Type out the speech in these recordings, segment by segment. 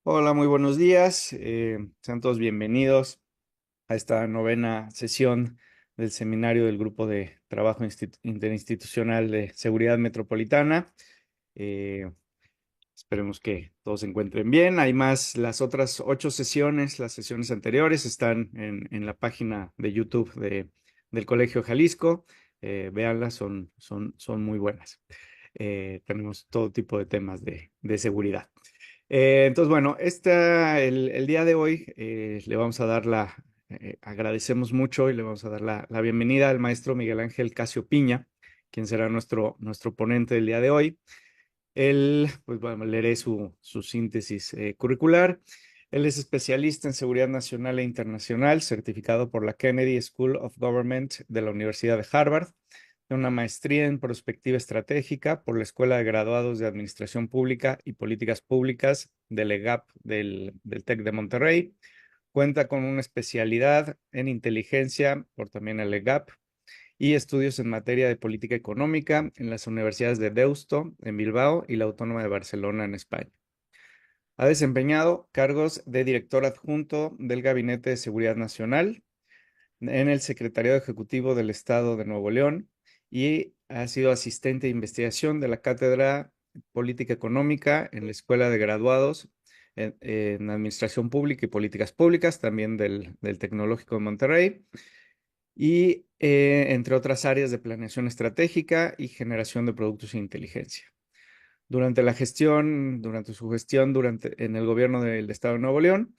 Hola, muy buenos días. Sean todos bienvenidos a esta novena sesión del seminario del Grupo de Trabajo Interinstitucional de Seguridad Metropolitana. Eh, Esperemos que todos se encuentren bien. Hay más, las otras 8 sesiones, las sesiones anteriores están en la página de YouTube del Colegio Jalisco. Véanlas, son muy buenas. Tenemos todo tipo de temas de seguridad. Entonces, bueno, el día de hoy le vamos a dar agradecemos mucho y le vamos a dar la bienvenida al maestro Miguel Ángel Casio Piña, quien será nuestro ponente del día de hoy. Él, pues bueno, leeré su síntesis curricular. Él es especialista en seguridad nacional e internacional, certificado por la Kennedy School of Government de la Universidad de Harvard, una maestría en prospectiva estratégica por la Escuela de Graduados de Administración Pública y Políticas Públicas del EGAP del TEC de Monterrey. Cuenta con una especialidad en inteligencia por también el EGAP y estudios en materia de política económica en las universidades de Deusto, en Bilbao, y la Autónoma de Barcelona, en España. Ha desempeñado cargos de director adjunto del Gabinete de Seguridad Nacional en el Secretariado Ejecutivo del Estado de Nuevo León y ha sido asistente de investigación de la Cátedra Política Económica en la Escuela de Graduados en Administración Pública y Políticas Públicas, también del Tecnológico de Monterrey, y entre otras áreas de planeación estratégica y generación de productos e inteligencia. Durante su gestión en el gobierno del Estado de Nuevo León,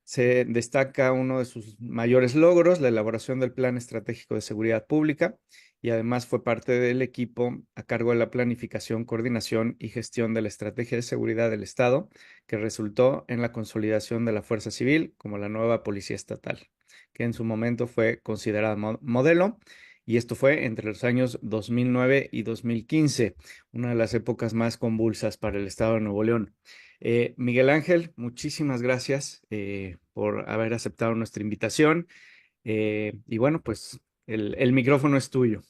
se destaca uno de sus mayores logros, la elaboración del Plan Estratégico de Seguridad Pública, y además fue parte del equipo a cargo de la planificación, coordinación y gestión de la Estrategia de Seguridad del Estado, que resultó en la consolidación de la Fuerza Civil como la nueva Policía Estatal, que en su momento fue considerada modelo, y esto fue entre los años 2009 y 2015, una de las épocas más convulsas para el Estado de Nuevo León. Miguel Ángel, muchísimas gracias por haber aceptado nuestra invitación. Y bueno, pues el micrófono es tuyo.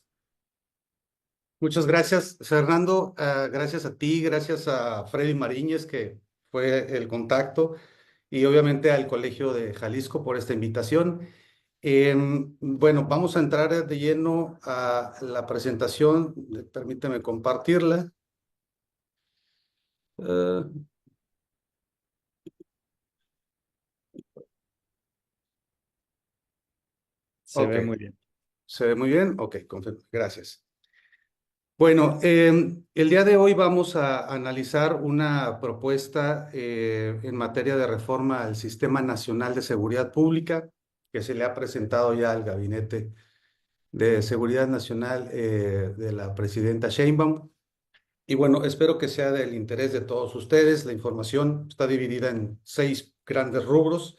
Muchas gracias, Fernando. Gracias a ti, gracias a Freddy Mariñez, que fue el contacto, y obviamente al Colegio de Jalisco por esta invitación. Bueno, vamos a entrar de lleno a la presentación. Permíteme compartirla. Eh, Se ok, ve muy bien. ¿se ve muy bien? Ok, gracias. Bueno, el día de hoy vamos a analizar una propuesta en materia de reforma al Sistema Nacional de Seguridad Pública que se le ha presentado ya al Gabinete de Seguridad Nacional de la presidenta Sheinbaum. Y bueno, espero que sea del interés de todos ustedes. La información está dividida en 6 grandes rubros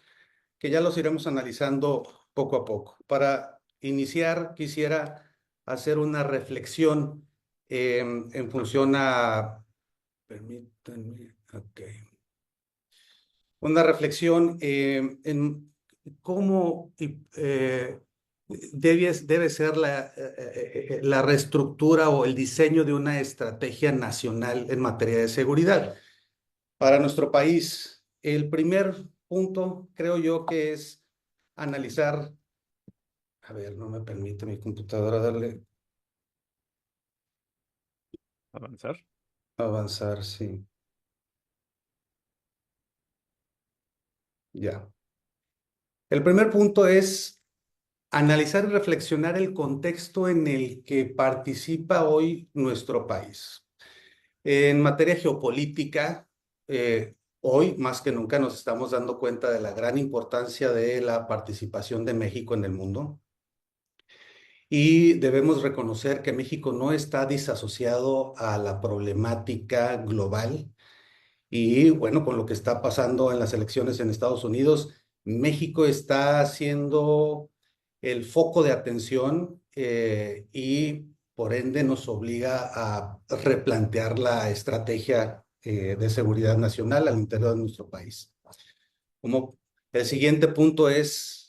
que ya los iremos analizando poco a poco. Para iniciar, quisiera hacer una reflexión en función a, permítanme, ok, una reflexión en cómo debe ser la reestructura o el diseño de una estrategia nacional en materia de seguridad para nuestro país. El primer punto, creo yo, que es analizar. A ver, no me permite mi computadora darle Avanzar. avanzar, sí. Ya. El primer punto es analizar y reflexionar el contexto en el que participa hoy nuestro país. En materia geopolítica, hoy más que nunca nos estamos dando cuenta de la gran importancia de la participación de México en el mundo. Y debemos reconocer que México no está disasociado a la problemática global. Y bueno, con lo que está pasando en las elecciones en Estados Unidos, México está siendo el foco de atención y por ende nos obliga a replantear la estrategia de seguridad nacional al interior de nuestro país. Como el siguiente punto es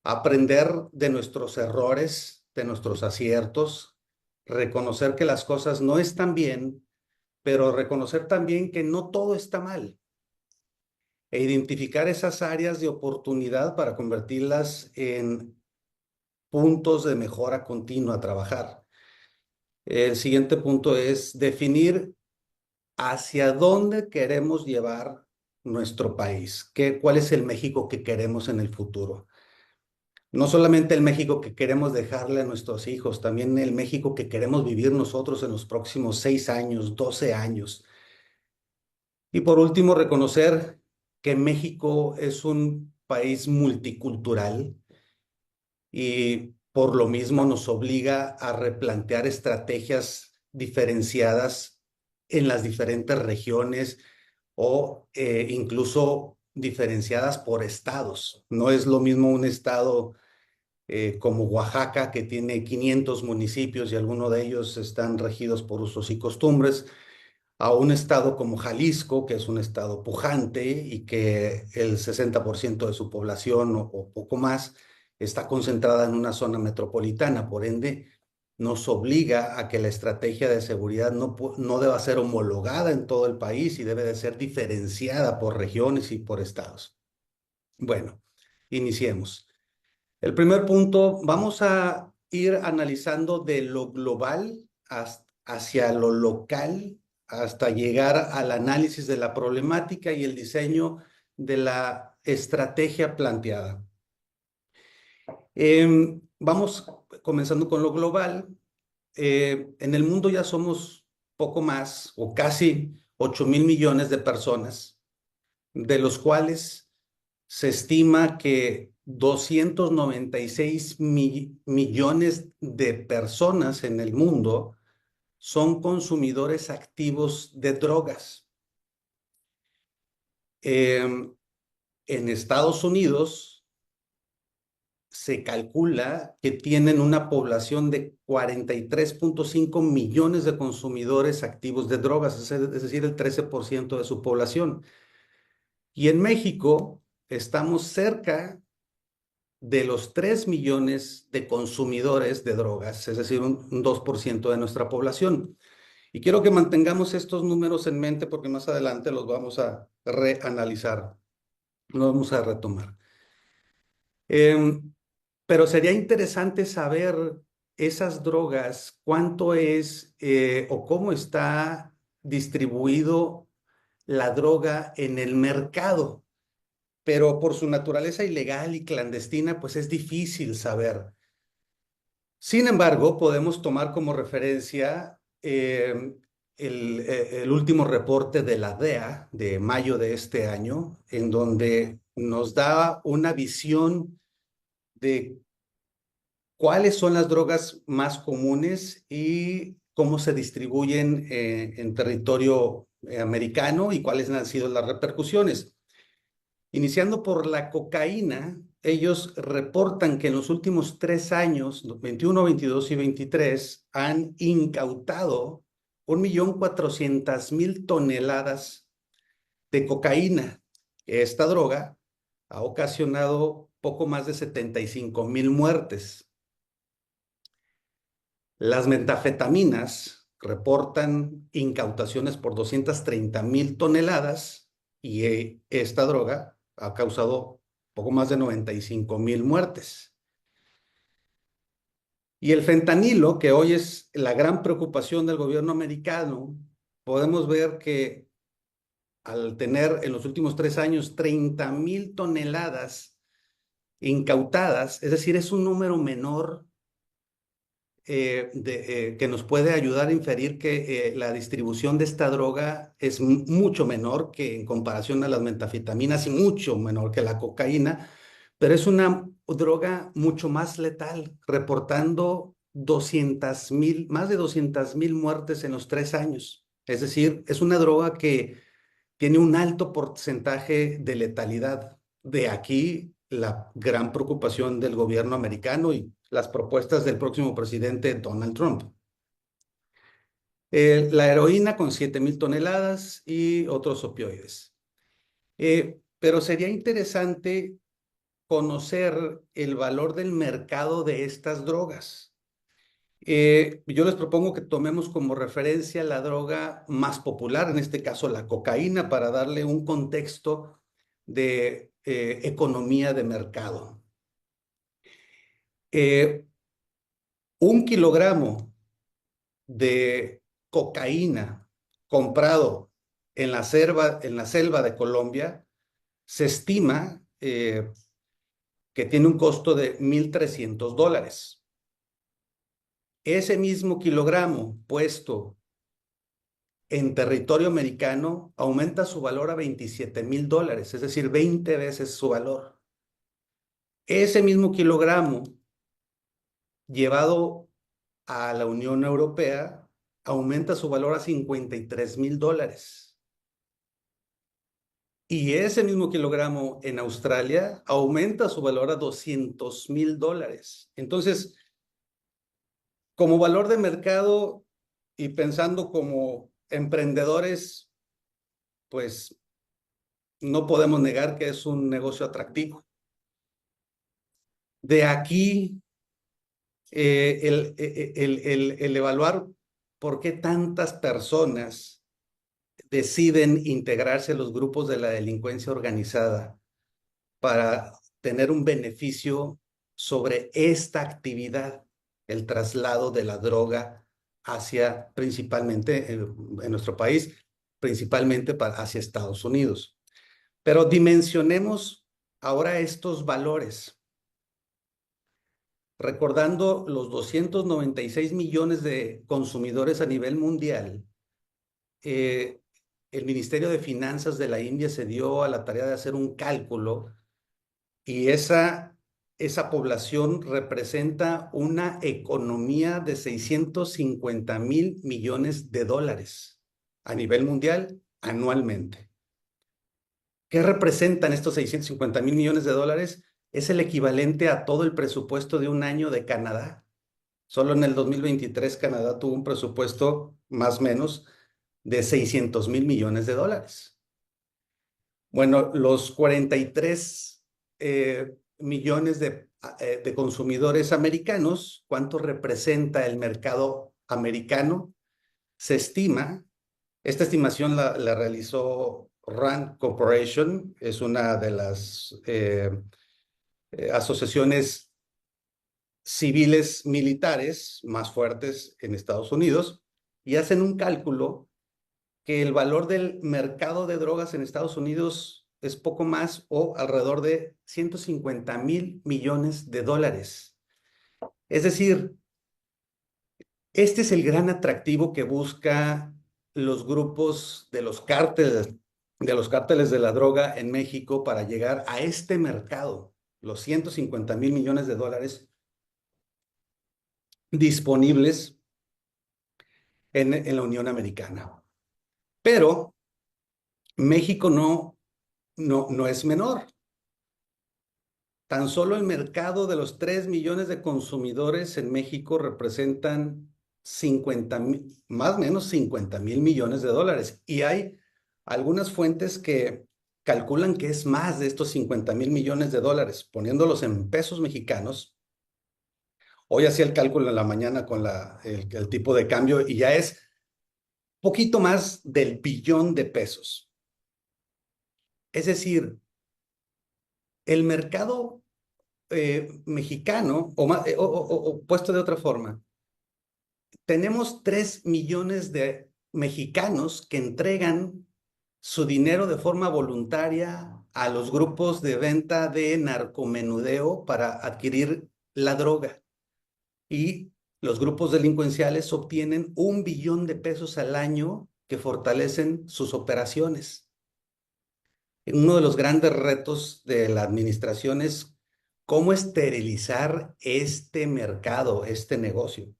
aprender de nuestros errores, de nuestros aciertos, reconocer que las cosas no están bien, pero reconocer también que no todo está mal. e identificar esas áreas de oportunidad para convertirlas en puntos de mejora continua a trabajar. El siguiente punto es definir hacia dónde queremos llevar nuestro país, cuál es el México que queremos en el futuro. No solamente el México que queremos dejarle a nuestros hijos, también el México que queremos vivir nosotros en los próximos 6 años, 12 años. Y por último, reconocer que México es un país multicultural y por lo mismo nos obliga a replantear estrategias diferenciadas en las diferentes regiones o incluso diferenciadas por estados. No es lo mismo un estado como Oaxaca, que tiene 500 municipios y algunos de ellos están regidos por usos y costumbres, a un estado como Jalisco, que es un estado pujante y que el 60% de su población o poco más está concentrada en una zona metropolitana. Por ende, nos obliga a que la estrategia de seguridad no deba ser homologada en todo el país y debe de ser diferenciada por regiones y por estados. Bueno, iniciemos. El primer punto, vamos a ir analizando de lo global hacia lo local, hasta llegar al análisis de la problemática y el diseño de la estrategia planteada. Vamos comenzando con lo global. En el mundo ya somos poco más o casi 8,000 millones de personas, de los cuales se estima que 296 millones de personas en el mundo son consumidores activos de drogas. En Estados Unidos se calcula que tienen una población de 43,5 millones de consumidores activos de drogas, es decir, el 13% de su población. Y en México estamos cerca de los 3 millones de consumidores de drogas, es decir, un 2% de nuestra población. Y quiero que mantengamos estos números en mente porque más adelante los vamos a reanalizar, los vamos a retomar. Pero sería interesante saber esas drogas, cuánto es o cómo está distribuido la droga en el mercado, pero por su naturaleza ilegal y clandestina, pues es difícil saber. Sin embargo, podemos tomar como referencia el último reporte de la DEA de mayo de este año, en donde nos da una visión de cuáles son las drogas más comunes y cómo se distribuyen en territorio americano y cuáles han sido las repercusiones. Iniciando por la cocaína, ellos reportan que en los últimos 3 años, 21, 22 y 23, han incautado 1,400,000 toneladas de cocaína. Esta droga ha ocasionado poco más de 75,000 muertes. Las metanfetaminas reportan incautaciones por 230,000 toneladas y esta droga ha causado poco más de 95,000 muertes. Y el fentanilo, que hoy es la gran preocupación del gobierno americano, podemos ver que al tener en los últimos 3 años 30,000 toneladas incautadas, es decir, es un número menor que nos puede ayudar a inferir que la distribución de esta droga es mucho menor que en comparación a las metanfetaminas y mucho menor que la cocaína, pero es una droga mucho más letal, reportando más de 200,000 muertes en los 3 años. Es decir, es una droga que tiene un alto porcentaje de letalidad. De aquí la gran preocupación del gobierno americano y las propuestas del próximo presidente Donald Trump. La heroína con 7,000 toneladas y otros opioides. Pero sería interesante conocer el valor del mercado de estas drogas. Yo les propongo que tomemos como referencia la droga más popular, en este caso la cocaína, para darle un contexto de economía de mercado. Eh, un kilogramo de cocaína comprado en la selva de Colombia se estima que tiene un costo de $1,300. Ese mismo kilogramo puesto en territorio americano aumenta su valor a $27,000, es decir, 20 veces su valor. Ese mismo kilogramo llevado a la Unión Europea aumenta su valor a $53,000. Y ese mismo kilogramo en Australia aumenta su valor a $200,000. Entonces, como valor de mercado y pensando como emprendedores, pues no podemos negar que es un negocio atractivo. De aquí el evaluar por qué tantas personas deciden integrarse a los grupos de la delincuencia organizada para tener un beneficio sobre esta actividad, el traslado de la droga hacia principalmente en nuestro país, principalmente hacia Estados Unidos. Pero dimensionemos ahora estos valores, recordando los 296 millones de consumidores a nivel mundial. El Ministerio de Finanzas de la India se dio a la tarea de hacer un cálculo y esa población representa una economía de 650,000 millones de dólares a nivel mundial anualmente. ¿Qué representan estos 650,000 millones de dólares? Es el equivalente a todo el presupuesto de un año de Canadá. Solo en el 2023 Canadá tuvo un presupuesto más o menos de 600,000 millones de dólares. Bueno, los 43 millones de consumidores americanos, ¿cuánto representa el mercado americano? Se estima, esta estimación la realizó Rand Corporation, es una de las asociaciones civiles militares más fuertes en Estados Unidos, y hacen un cálculo que el valor del mercado de drogas en Estados Unidos es poco más o alrededor de 150,000 millones de dólares. Es decir, este es el gran atractivo que busca los grupos de los cárteles de la droga en México para llegar a este mercado, los 150,000 millones de dólares disponibles en la Unión Americana. Pero México no es menor. Tan solo el mercado de los 3 millones de consumidores en México representan 50,000, más o menos 50,000 millones de dólares. Y hay algunas fuentes que calculan que es más de estos 50,000 millones de dólares, poniéndolos en pesos mexicanos. Hoy hacía el cálculo en la mañana con el tipo de cambio y ya es poquito más del billón de pesos. Es decir, el mercado mexicano, o puesto de otra forma, tenemos 3 millones de mexicanos que entregan su dinero de forma voluntaria a los grupos de venta de narcomenudeo para adquirir la droga. Y los grupos delincuenciales obtienen 1 billón de pesos al año que fortalecen sus operaciones. Uno de los grandes retos de la administración es cómo esterilizar este mercado, este negocio.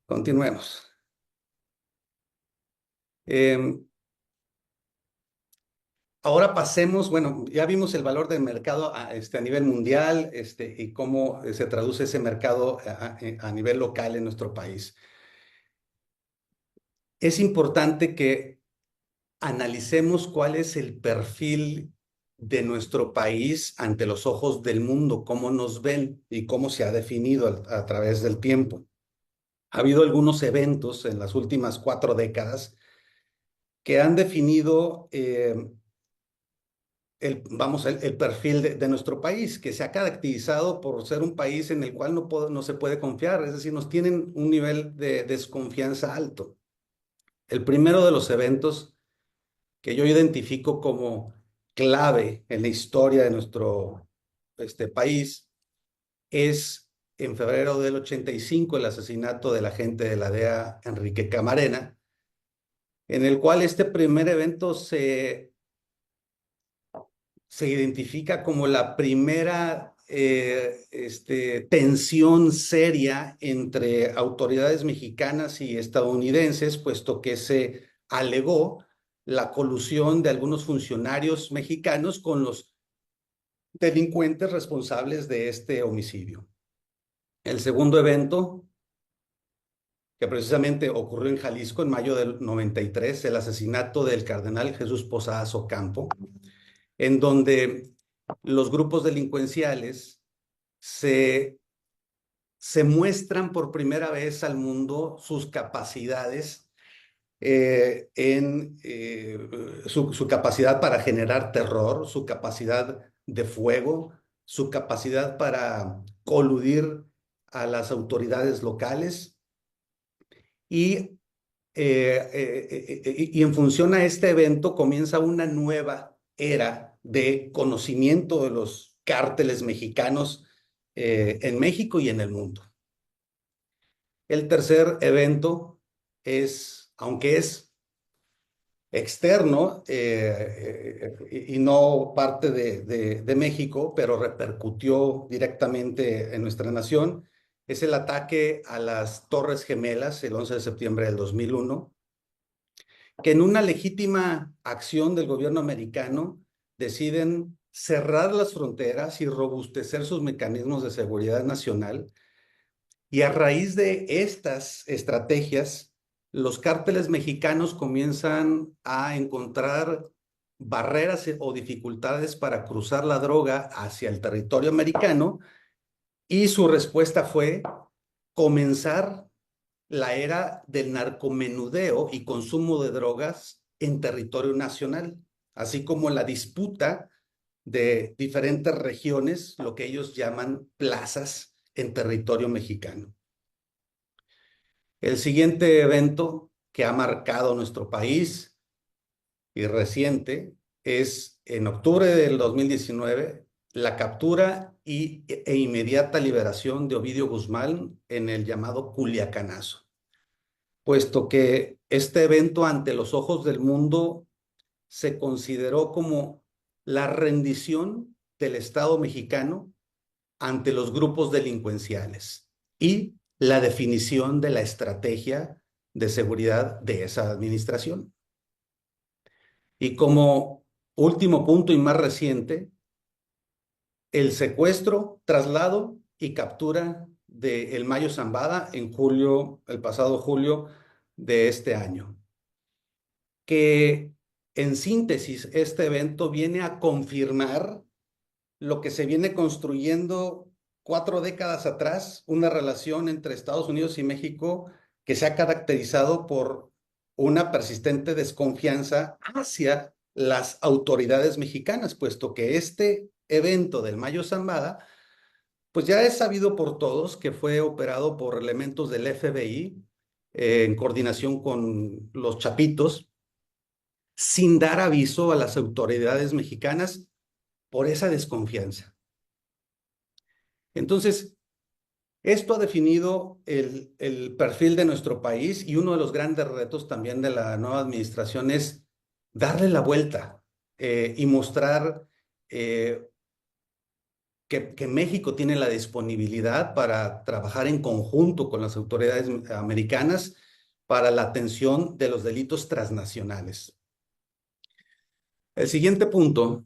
Continuemos. Ahora pasemos, bueno, ya vimos el valor del mercado a nivel mundial y cómo se traduce ese mercado a nivel local en nuestro país. Es importante que analicemos cuál es el perfil de nuestro país ante los ojos del mundo, cómo nos ven y cómo se ha definido a través del tiempo. Ha habido algunos eventos en las últimas 4 décadas que han definido el perfil de nuestro país, que se ha caracterizado por ser un país en el cual no se puede confiar, es decir, nos tienen un nivel de desconfianza alto. El primero de los eventos que yo identifico como clave en la historia de nuestro país es en febrero del 85 el asesinato del agente de la DEA, Enrique Camarena, en el cual este primer evento se identifica como la primera tensión seria entre autoridades mexicanas y estadounidenses, puesto que se alegó la colusión de algunos funcionarios mexicanos con los delincuentes responsables de este homicidio. El segundo evento, que precisamente ocurrió en Jalisco en mayo del 93, el asesinato del cardenal Jesús Posadas Ocampo, en donde los grupos delincuenciales se, se muestran por primera vez al mundo sus capacidades, su capacidad para generar terror, su capacidad de fuego, su capacidad para coludir a las autoridades locales y, y en función a este evento comienza una nueva era de conocimiento de los cárteles mexicanos en México y en el mundo. El tercer evento es, aunque es externo y no parte de México, pero repercutió directamente en nuestra nación, es el ataque a las Torres Gemelas el 11 de septiembre del 2001, que en una legítima acción del gobierno americano deciden cerrar las fronteras y robustecer sus mecanismos de seguridad nacional. Y a raíz de estas estrategias, los cárteles mexicanos comienzan a encontrar barreras o dificultades para cruzar la droga hacia el territorio americano, y su respuesta fue comenzar la era del narcomenudeo y consumo de drogas en territorio nacional, así como la disputa de diferentes regiones, lo que ellos llaman plazas en territorio mexicano. El siguiente evento que ha marcado nuestro país y reciente es en octubre del 2019 la captura e inmediata liberación de Ovidio Guzmán en el llamado Culiacanazo, puesto que este evento ante los ojos del mundo se consideró como la rendición del Estado mexicano ante los grupos delincuenciales y la definición de la estrategia de seguridad de esa administración. Y como último punto y más reciente, el secuestro, traslado y captura de El Mayo Zambada en julio, el pasado julio de este año, que en síntesis este evento viene a confirmar lo que se viene construyendo 4 décadas atrás, una relación entre Estados Unidos y México que se ha caracterizado por una persistente desconfianza hacia las autoridades mexicanas, puesto que este evento del Mayo Zambada, pues ya es sabido por todos que fue operado por elementos del FBI en coordinación con los Chapitos, sin dar aviso a las autoridades mexicanas por esa desconfianza. Entonces, esto ha definido el perfil de nuestro país, y uno de los grandes retos también de la nueva administración es darle la vuelta y mostrar que México tiene la disponibilidad para trabajar en conjunto con las autoridades americanas para la atención de los delitos transnacionales. El siguiente punto,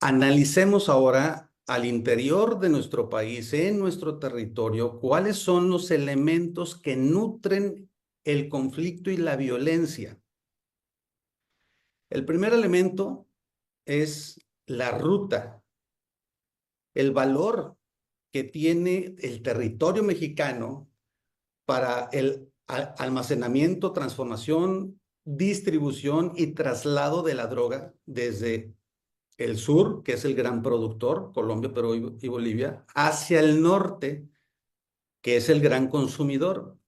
analicemos ahora al interior de nuestro país, en nuestro territorio, cuáles son los elementos que nutren el conflicto y la violencia. El primer elemento es la ruta, el valor que tiene el territorio mexicano para el almacenamiento, transformación, distribución y traslado de la droga desde el sur, que es el gran productor, Colombia, Perú y Bolivia, hacia el norte, que es el gran consumidor,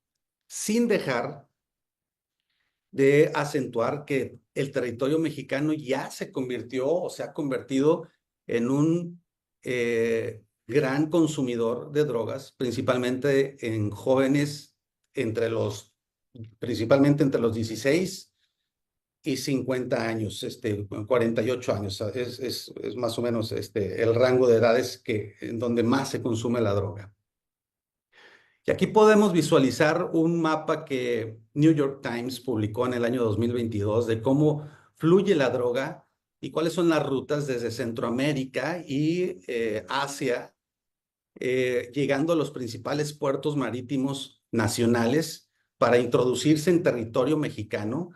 sin dejar de acentuar que el territorio mexicano ya se convirtió o se ha convertido en un gran consumidor de drogas, principalmente en jóvenes principalmente entre los 16 y 50 años, 48 años, es más o menos el rango de edades en donde más se consume la droga. Y aquí podemos visualizar un mapa que New York Times publicó en el año 2022 de cómo fluye la droga y cuáles son las rutas desde Centroamérica y Asia, llegando a los principales puertos marítimos nacionales para introducirse en territorio mexicano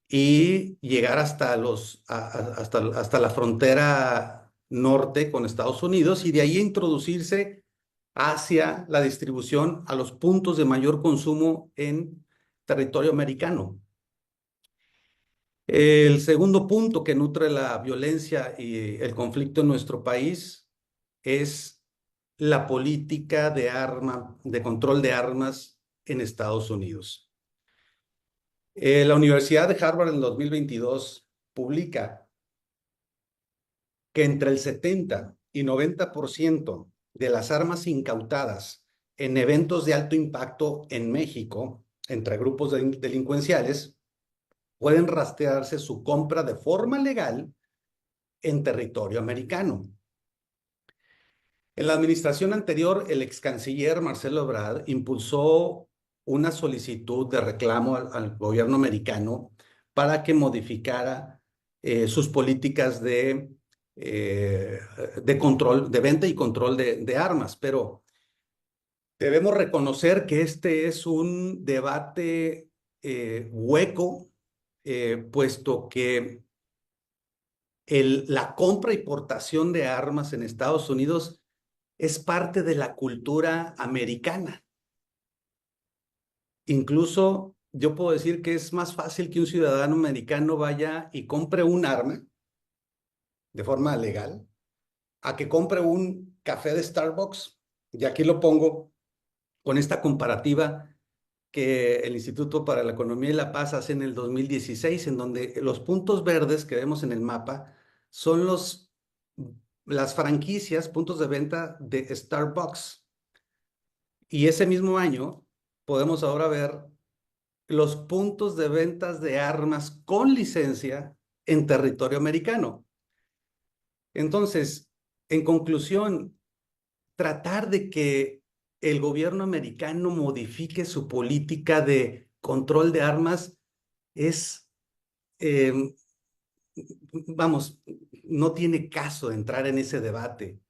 y llegar hasta la frontera norte con Estados Unidos y de ahí introducirse hacia la distribución a los puntos de mayor consumo en territorio americano. El segundo punto que nutre la violencia y el conflicto en nuestro país es la política de control de armas en Estados Unidos. La Universidad de Harvard en 2022 publica que entre el 70 y 90% de las armas incautadas en eventos de alto impacto en México, entre grupos delincuenciales, pueden rastrearse su compra de forma legal en territorio americano. En la administración anterior, el ex canciller Marcelo Ebrard impulsó una solicitud de reclamo al gobierno americano para que modificara sus políticas de control, de venta y control de armas, pero debemos reconocer que este es un debate hueco, puesto que la compra y portación de armas en Estados Unidos es parte de la cultura americana. Incluso yo puedo decir que es más fácil que un ciudadano americano vaya y compre un arma de forma legal a que compre un café de Starbucks. Y aquí lo pongo con esta comparativa que el Instituto para la Economía y la Paz hace en el 2016, en donde los puntos verdes que vemos en el mapa son las franquicias, puntos de venta de Starbucks. Y ese mismo año podemos ahora ver los puntos de ventas de armas con licencia en territorio americano. Entonces, en conclusión, tratar de que el gobierno americano modifique su política de control de armas es, eh, vamos, no tiene caso de entrar en ese debate.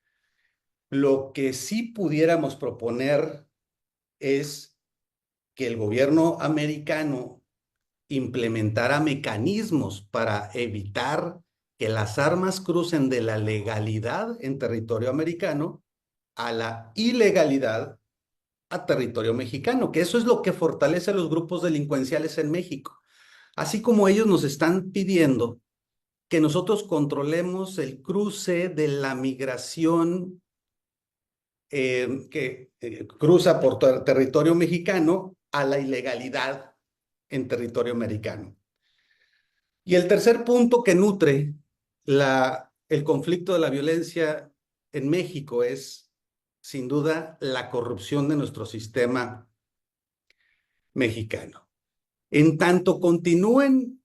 Lo que sí pudiéramos proponer es que el gobierno americano implementara mecanismos para evitar que las armas crucen de la legalidad en territorio americano a la ilegalidad a territorio mexicano, que eso es lo que fortalece a los grupos delincuenciales en México. Así como ellos nos están pidiendo que nosotros controlemos el cruce de la migración que cruza por territorio mexicano a la ilegalidad en territorio americano. Y el tercer punto que nutre el conflicto de la violencia en México es, sin duda, la corrupción de nuestro sistema mexicano. En tanto continúen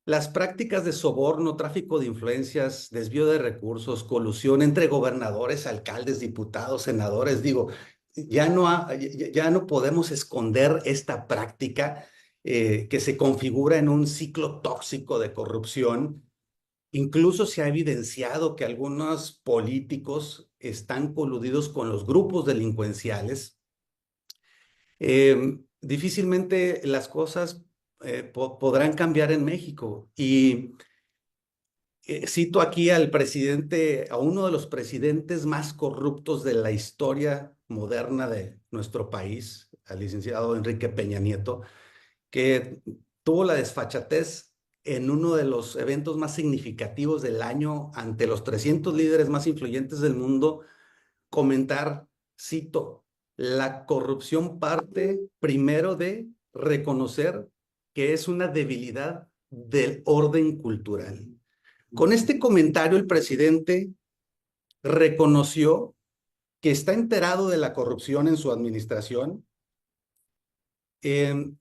las prácticas de soborno, tráfico de influencias, desvío de recursos, colusión entre gobernadores, alcaldes, diputados, senadores, digo, ya no podemos esconder esta práctica que se configura en un ciclo tóxico de corrupción. Incluso se ha evidenciado que algunos políticos están coludidos con los grupos delincuenciales. Difícilmente las cosas podrán cambiar en México. Y cito aquí a uno de los presidentes más corruptos de la historia moderna de nuestro país, al licenciado Enrique Peña Nieto, que tuvo la desfachatez en uno de los eventos más significativos del año ante los 300 líderes más influyentes del mundo, comentar, cito, la corrupción parte primero de reconocer que es una debilidad del orden cultural. Con este comentario, el presidente reconoció que está enterado de la corrupción en su administración, eh,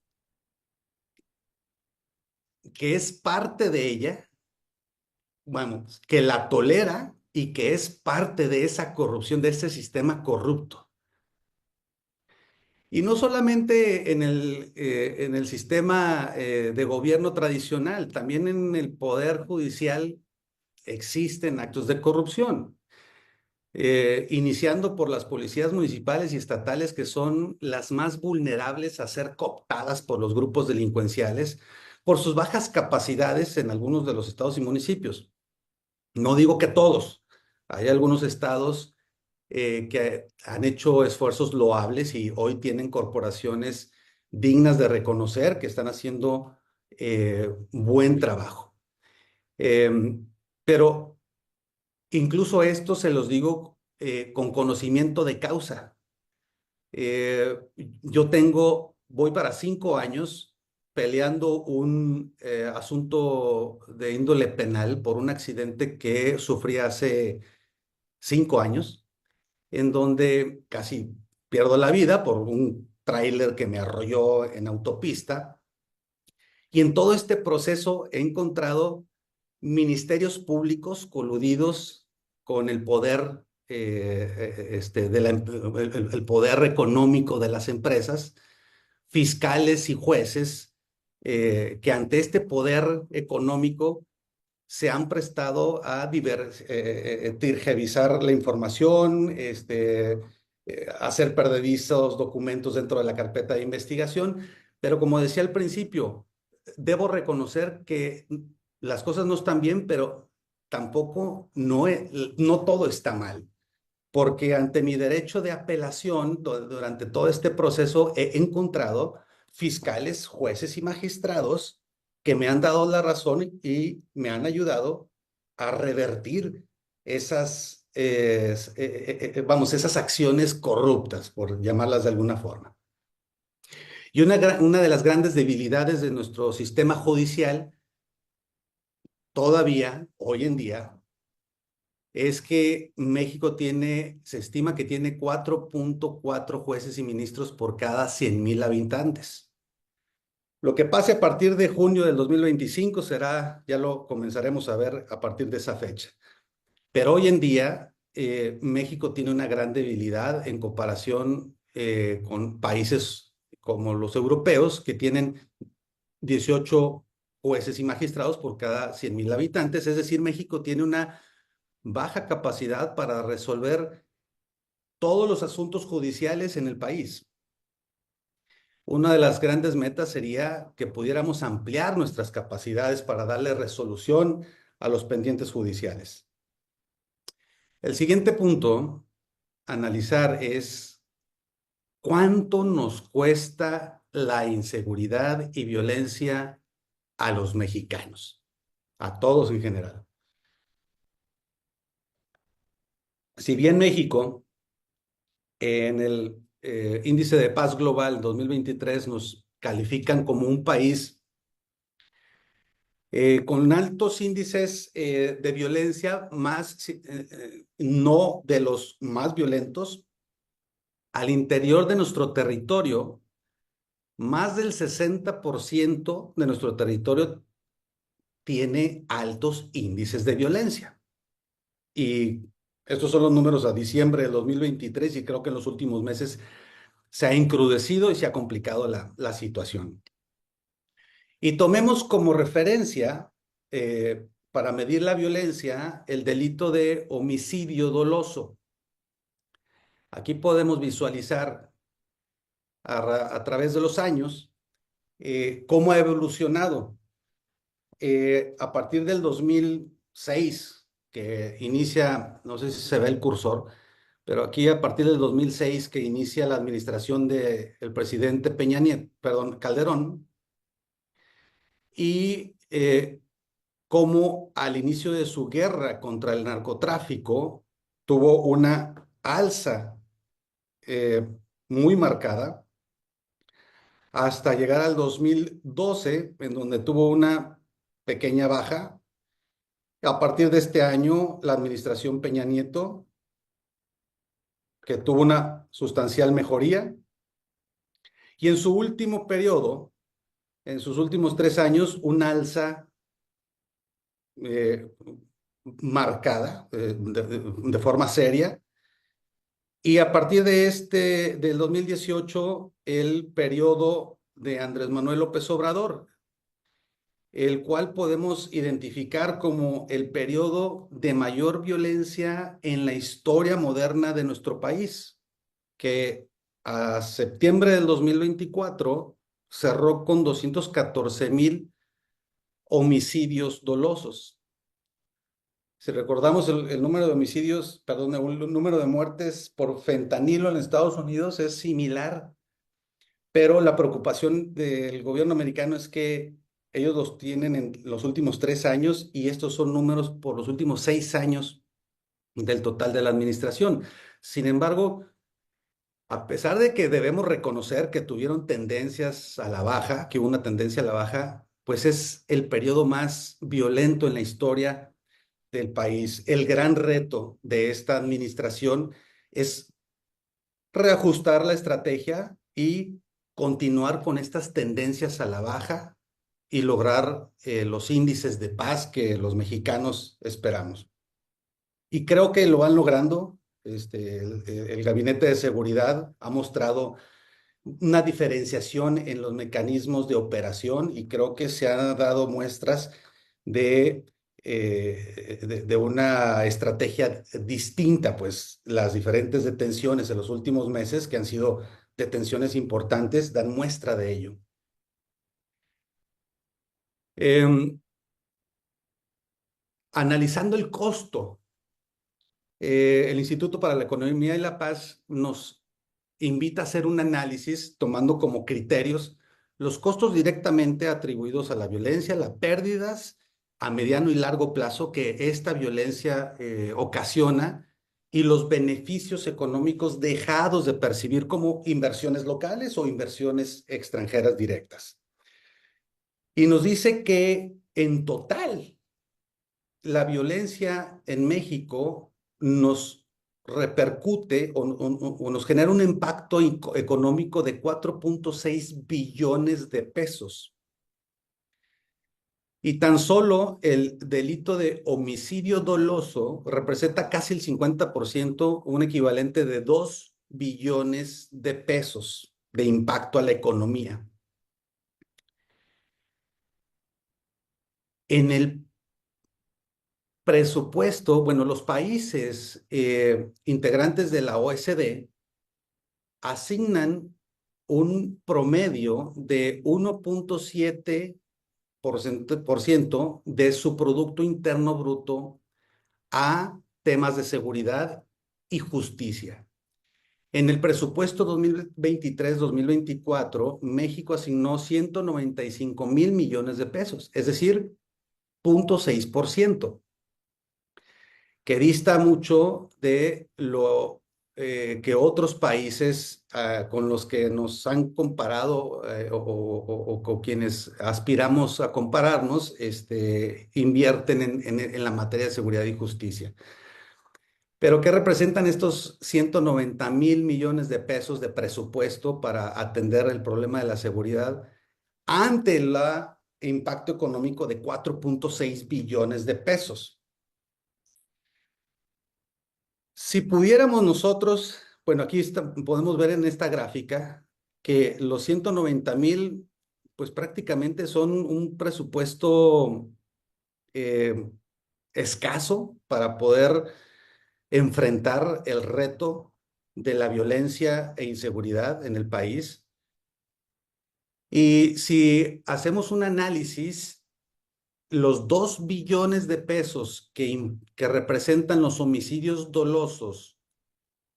que es parte de ella, vamos, que la tolera y que es parte de esa corrupción, de ese sistema corrupto. Y no solamente en el sistema de gobierno tradicional, también en el poder judicial existen actos de corrupción, iniciando por las policías municipales y estatales, que son las más vulnerables a ser cooptadas por los grupos delincuenciales por sus bajas capacidades en algunos de los estados y municipios. No digo que todos, hay algunos estados que han hecho esfuerzos loables y hoy tienen corporaciones dignas de reconocer que están haciendo buen trabajo. Pero incluso esto se los digo con conocimiento de causa. Yo voy para 5 años peleando un asunto de índole penal por un accidente que sufrí hace 5 años, en donde casi pierdo la vida por un tráiler que me arrolló en autopista. Y en todo este proceso he encontrado ministerios públicos coludidos con el poder, el poder económico de las empresas, fiscales y jueces, que ante este poder económico se han prestado a tergiversar la información, hacer perdedizos documentos dentro de la carpeta de investigación. Pero como decía al principio, debo reconocer que las cosas no están bien, pero tampoco no todo está mal, porque ante mi derecho de apelación durante todo este proceso he encontrado fiscales, jueces y magistrados que me han dado la razón y me han ayudado a revertir esas acciones corruptas, por llamarlas de alguna forma. Y una de las grandes debilidades de nuestro sistema judicial todavía, hoy en día, es que México se estima que tiene 4.4 jueces y ministros por cada 100,000 habitantes. Lo que pase a partir de junio del 2025 ya lo comenzaremos a ver a partir de esa fecha. Pero hoy en día, México tiene una gran debilidad en comparación con países como los europeos, que tienen 18 jueces y magistrados por cada 100,000 habitantes. Es decir, México tiene una baja capacidad para resolver todos los asuntos judiciales en el país. Una de las grandes metas sería que pudiéramos ampliar nuestras capacidades para darle resolución a los pendientes judiciales. El siguiente punto a analizar es cuánto nos cuesta la inseguridad y violencia a los mexicanos, a todos en general. Si bien México en el índice de paz global 2023 nos califican como un país con altos índices de violencia, no de los más violentos, al interior de nuestro territorio, más del 60% de nuestro territorio tiene altos índices de violencia. Y estos son los números a diciembre de 2023 y creo que en los últimos meses se ha encrudecido y se ha complicado la situación. Y tomemos como referencia, para medir la violencia, el delito de homicidio doloso. Aquí podemos visualizar a través de los años cómo ha evolucionado. A partir del 2006, que inicia, no sé si se ve el cursor, pero aquí a partir del 2006 que inicia la administración del presidente Peña Nieto, perdón, Calderón, y cómo al inicio de su guerra contra el narcotráfico tuvo una alza eh, muy marcada hasta llegar al 2012, en donde tuvo una pequeña baja. A partir de este año, la administración Peña Nieto, que tuvo una sustancial mejoría, y en su último periodo, en sus últimos 3 años, una alza eh, marcada de forma seria. Y a partir del 2018, el periodo de Andrés Manuel López Obrador, el cual podemos identificar como el periodo de mayor violencia en la historia moderna de nuestro país, que a septiembre del 2024 cerró con 214,000 homicidios dolosos. Si recordamos el número de homicidios, perdón, el número de muertes por fentanilo en Estados Unidos es similar, pero la preocupación del gobierno americano es que ellos los tienen en los últimos 3 años y estos son números por los últimos 6 años del total de la administración. Sin embargo, a pesar de que debemos reconocer que tuvieron tendencias a la baja, que hubo una tendencia a la baja, pues es el periodo más violento en la historia del país. El gran reto de esta administración es reajustar la estrategia y continuar con estas tendencias a la baja y lograr los índices de paz que los mexicanos esperamos. Y creo que lo van logrando. El Gabinete de Seguridad ha mostrado una diferenciación en los mecanismos de operación y creo que se han dado muestras de, de una estrategia distinta, pues las diferentes detenciones en los últimos meses, que han sido detenciones importantes, dan muestra de ello. Analizando el costo, el Instituto para la Economía y la Paz nos invita a hacer un análisis tomando como criterios los costos directamente atribuidos a la violencia, las pérdidas a mediano y largo plazo que esta violencia ocasiona y los beneficios económicos dejados de percibir como inversiones locales o inversiones extranjeras directas. Y nos dice que en total la violencia en México nos repercute o nos genera un impacto económico de 4.6 billones de pesos. Y tan solo el delito de homicidio doloso representa casi el 50%, un equivalente de 2 billones de pesos de impacto a la economía. En el presupuesto, bueno, los países integrantes de la OECD asignan un promedio de 1.7% de su Producto Interno Bruto a temas de seguridad y justicia. En el presupuesto 2023-2024, México asignó 195,000 millones de pesos, es decir, 0.6%, que dista mucho de lo que otros países con los que nos han comparado o con quienes aspiramos a compararnos invierten en la materia de seguridad y justicia. Pero ¿qué representan estos 190,000 millones de pesos de presupuesto para atender el problema de la seguridad ante el impacto económico de 4.6 billones de pesos? Si pudiéramos nosotros, bueno, aquí podemos ver en esta gráfica que los 190,000, pues prácticamente son un presupuesto eh, escaso para poder enfrentar el reto de la violencia e inseguridad en el país. Y si hacemos un análisis, los 2 billones de pesos que representan los homicidios dolosos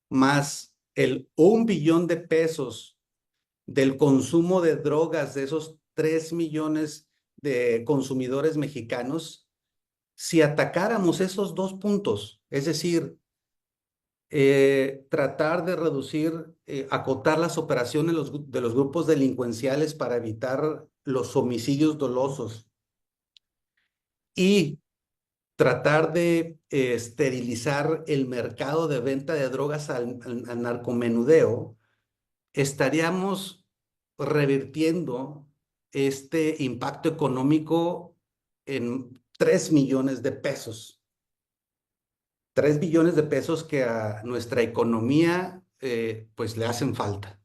más el 1 billón de pesos del consumo de drogas de esos 3 millones de consumidores mexicanos, si atacáramos esos 2 puntos, es decir, tratar de reducir, acotar las operaciones de los grupos delincuenciales para evitar los homicidios dolosos y tratar de esterilizar el mercado de venta de drogas al narcomenudeo, estaríamos revirtiendo este impacto económico en 3 millones de pesos. 3 billones de pesos que a nuestra economía pues le hacen falta.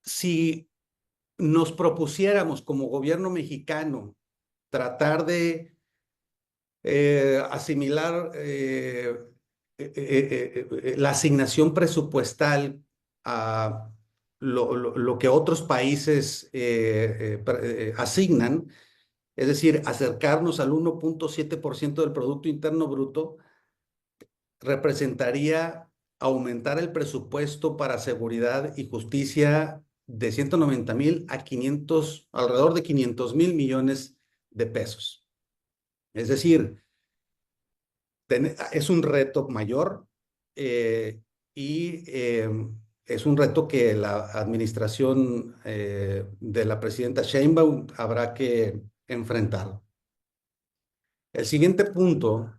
Si nos propusiéramos como gobierno mexicano tratar de asimilar la asignación presupuestal a lo que otros países asignan, es decir, acercarnos al 1.7% del Producto Interno Bruto, representaría aumentar el presupuesto para seguridad y justicia de 190,000 a 500, alrededor de 500,000 millones de pesos. Es decir, es un reto mayor y es un reto que la administración de la presidenta Sheinbaum habrá que enfrentar. El siguiente punto,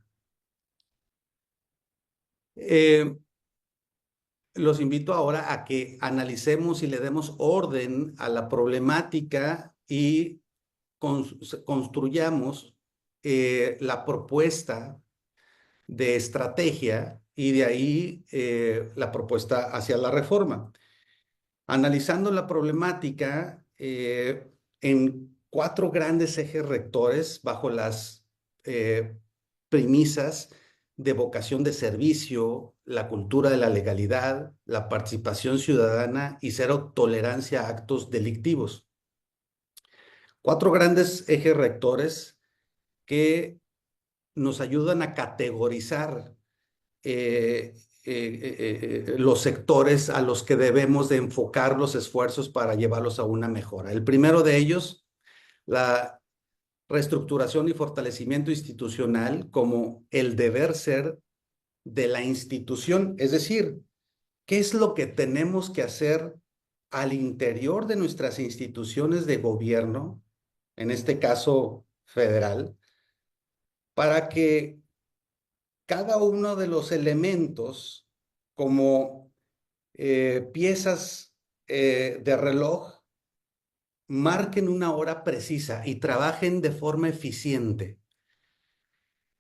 los invito ahora a que analicemos y le demos orden a la problemática y construyamos la propuesta de estrategia y de ahí la propuesta hacia la reforma. Analizando la problemática en 4 grandes ejes rectores bajo las premisas de vocación de servicio, la cultura de la legalidad, la participación ciudadana y cero tolerancia a actos delictivos. 4 grandes ejes rectores que nos ayudan a categorizar los sectores a los que debemos de enfocar los esfuerzos para llevarlos a una mejora. El primero de ellos, la reestructuración y fortalecimiento institucional como el deber ser de la institución, es decir, ¿qué es lo que tenemos que hacer al interior de nuestras instituciones de gobierno, en este caso federal, para que cada uno de los elementos como piezas de reloj marquen una hora precisa y trabajen de forma eficiente?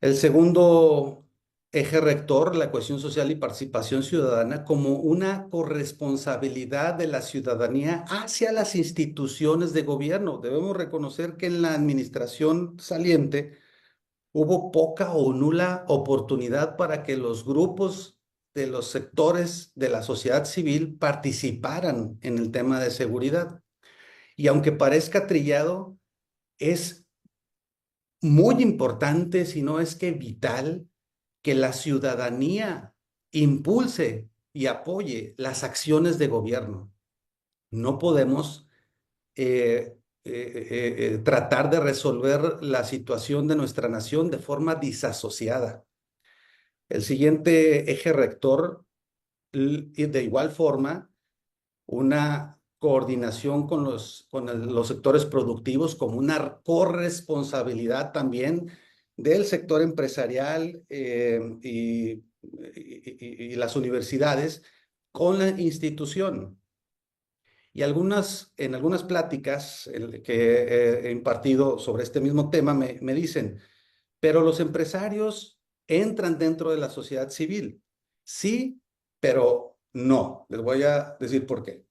El segundo eje rector, la cohesión social y participación ciudadana, como una corresponsabilidad de la ciudadanía hacia las instituciones de gobierno. Debemos reconocer que en la administración saliente hubo poca o nula oportunidad para que los grupos de los sectores de la sociedad civil participaran en el tema de seguridad. Y aunque parezca trillado, es muy importante, si no es que vital, que la ciudadanía impulse y apoye las acciones de gobierno. No podemos tratar de resolver la situación de nuestra nación de forma disasociada. El siguiente eje rector, y de igual forma, una coordinación con los sectores productivos como una corresponsabilidad también del sector empresarial y las universidades con la institución. Y en algunas pláticas que he impartido sobre este mismo tema me dicen, pero los empresarios entran dentro de la sociedad civil. Sí, pero no. Les voy a decir por qué.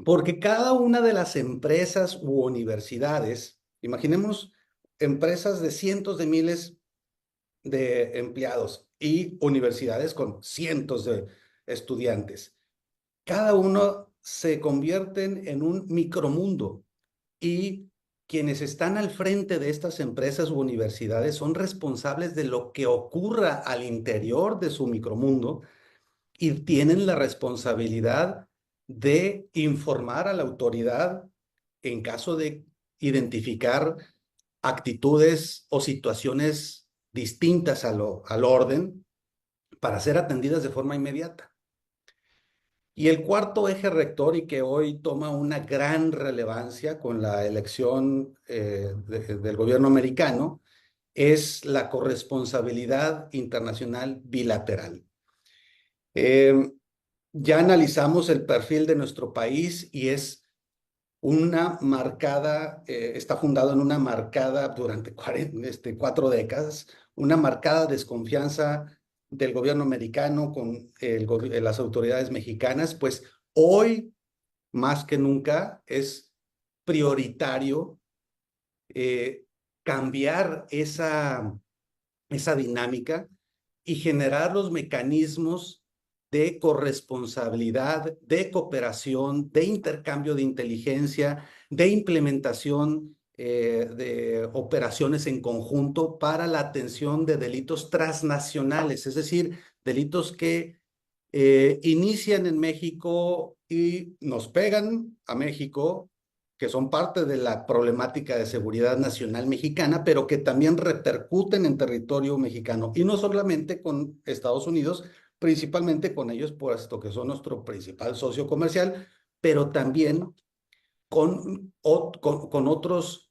Porque cada una de las empresas u universidades, imaginemos empresas de cientos de miles de empleados y universidades con cientos de estudiantes. Cada uno se convierten en un micromundo y quienes están al frente de estas empresas u universidades son responsables de lo que ocurra al interior de su micromundo y tienen la responsabilidad de informar a la autoridad en caso de identificar actitudes o situaciones distintas al orden para ser atendidas de forma inmediata. Y el cuarto eje rector y que hoy toma una gran relevancia con la elección del gobierno americano es la corresponsabilidad internacional bilateral. Ya analizamos el perfil de nuestro país y es una marcada, está fundado en una marcada durante 4 décadas, una marcada desconfianza del gobierno americano con las autoridades mexicanas, pues hoy más que nunca es prioritario eh, cambiar esa dinámica y generar los mecanismos de corresponsabilidad, de cooperación, de intercambio de inteligencia, de implementación de operaciones en conjunto para la atención de delitos transnacionales, es decir, delitos que inician en México y nos pegan a México, que son parte de la problemática de seguridad nacional mexicana, pero que también repercuten en territorio mexicano, y no solamente con Estados Unidos, principalmente con ellos, puesto que son nuestro principal socio comercial, pero también con otros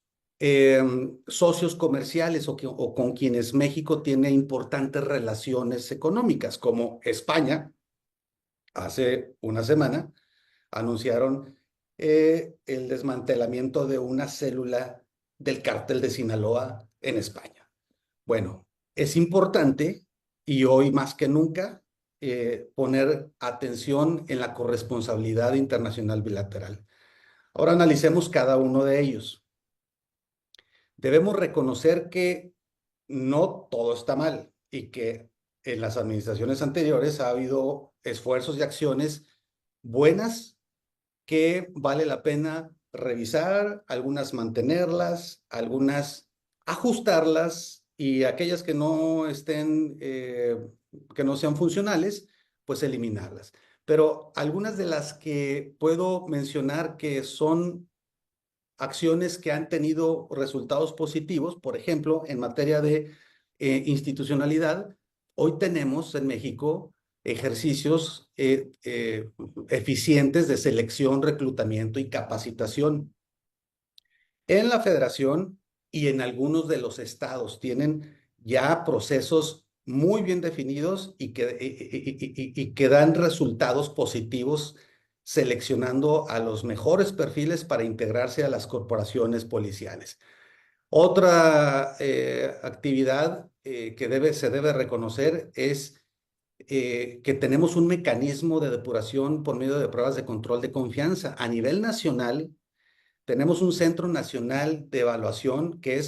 socios comerciales o con quienes México tiene importantes relaciones económicas, como España. Hace una semana anunciaron el desmantelamiento de una célula del cártel de Sinaloa en España. Bueno, es importante y hoy más que nunca poner atención en la corresponsabilidad internacional bilateral. Ahora analicemos cada uno de ellos. Debemos reconocer que no todo está mal y que en las administraciones anteriores ha habido esfuerzos y acciones buenas que vale la pena revisar, algunas mantenerlas, algunas ajustarlas y aquellas que no estén, que no sean funcionales, pues eliminarlas. Pero algunas de las que puedo mencionar que son acciones que han tenido resultados positivos, por ejemplo, en materia de institucionalidad, hoy tenemos en México ejercicios eficientes de selección, reclutamiento y capacitación. En la federación y en algunos de los estados tienen ya procesos muy bien definidos y que dan resultados positivos seleccionando a los mejores perfiles para integrarse a las corporaciones policiales. Otra actividad que se debe reconocer es que tenemos un mecanismo de depuración por medio de pruebas de control de confianza. A nivel nacional, tenemos un Centro Nacional de Evaluación que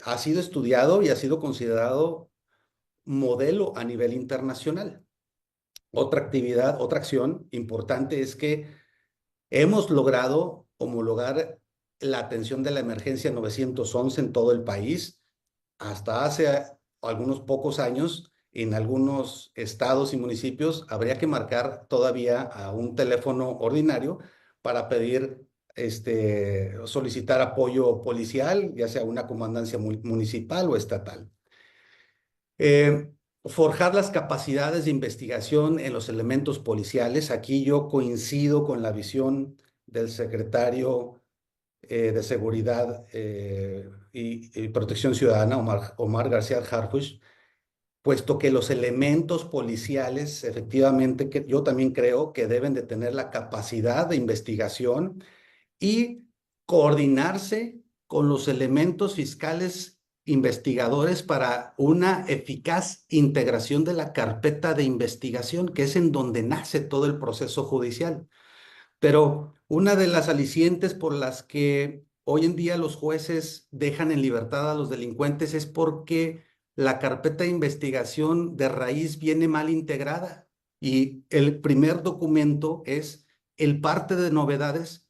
ha sido estudiado y ha sido considerado modelo a nivel internacional. Otra acción importante es que hemos logrado homologar la atención de la emergencia 911 en todo el país. Hasta hace algunos pocos años, en algunos estados y municipios, habría que marcar todavía a un teléfono ordinario para pedir, solicitar apoyo policial, ya sea una comandancia municipal o estatal. Forjar las capacidades de investigación en los elementos policiales. Aquí yo coincido con la visión del secretario de Seguridad y Protección Ciudadana, Omar García Harfuch, puesto que los elementos policiales, efectivamente, que yo también creo que deben de tener la capacidad de investigación y coordinarse con los elementos fiscales investigadores para una eficaz integración de la carpeta de investigación, que es en donde nace todo el proceso judicial. Pero una de las alicientes por las que hoy en día los jueces dejan en libertad a los delincuentes es porque la carpeta de investigación de raíz viene mal integrada y el primer documento es el parte de novedades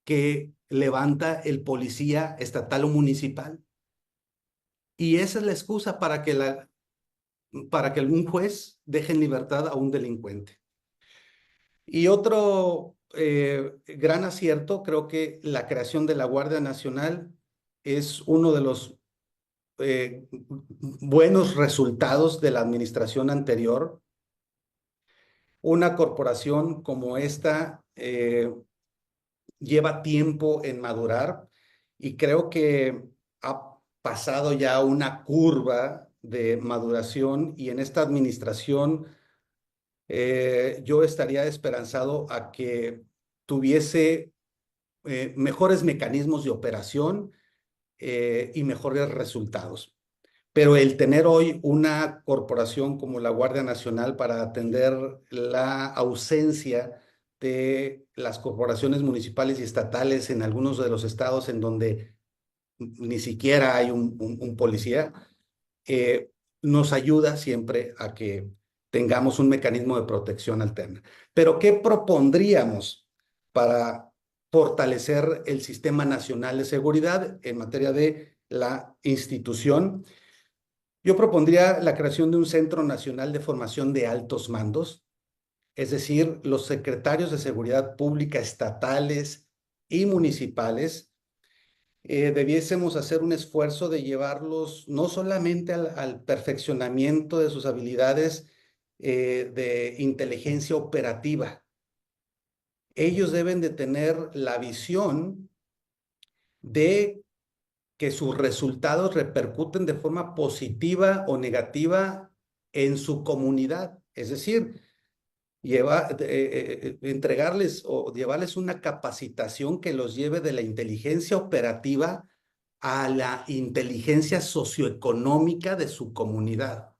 que levanta el policía estatal o municipal. Y esa es la excusa para que un juez deje en libertad a un delincuente. Y otro gran acierto, creo que la creación de la Guardia Nacional es uno de los buenos resultados de la administración anterior. Una corporación como esta lleva tiempo en madurar y creo que ha pasado ya una curva de maduración y en esta administración yo estaría esperanzado a que tuviese mejores mecanismos de operación y mejores resultados. Pero el tener hoy una corporación como la Guardia Nacional para atender la ausencia de las corporaciones municipales y estatales en algunos de los estados en donde ni siquiera hay un policía, eh, nos ayuda siempre a que tengamos un mecanismo de protección alterna. Pero, ¿qué propondríamos para fortalecer el Sistema Nacional de Seguridad en materia de la institución? Yo propondría la creación de un Centro Nacional de Formación de Altos Mandos, es decir, los secretarios de Seguridad Pública estatales y municipales debiésemos hacer un esfuerzo de llevarlos no solamente al perfeccionamiento de sus habilidades de inteligencia operativa. Ellos deben de tener la visión de que sus resultados repercuten de forma positiva o negativa en su comunidad. Es decir, entregarles o llevarles una capacitación que los lleve de la inteligencia operativa a la inteligencia socioeconómica de su comunidad.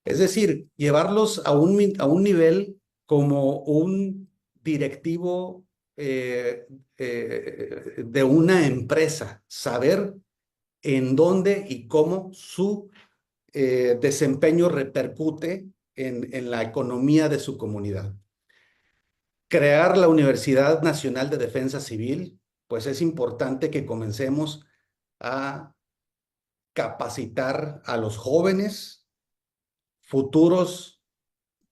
Es decir, llevarlos a un nivel como un directivo de una empresa, saber en dónde y cómo su desempeño repercute en la economía de su comunidad. Crear la Universidad Nacional de Defensa Civil, pues es importante que comencemos a capacitar a los jóvenes, futuros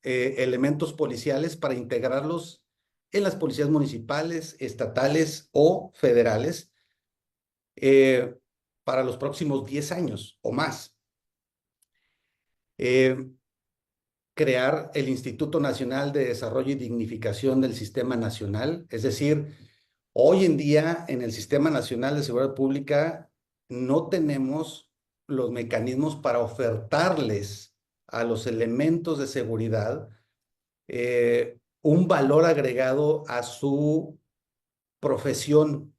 elementos policiales para integrarlos en las policías municipales, estatales o federales eh, para los próximos 10 años o más. Crear el Instituto Nacional de Desarrollo y Dignificación del Sistema Nacional, es decir, hoy en día en el Sistema Nacional de Seguridad Pública no tenemos los mecanismos para ofertarles a los elementos de seguridad un valor agregado a su profesión.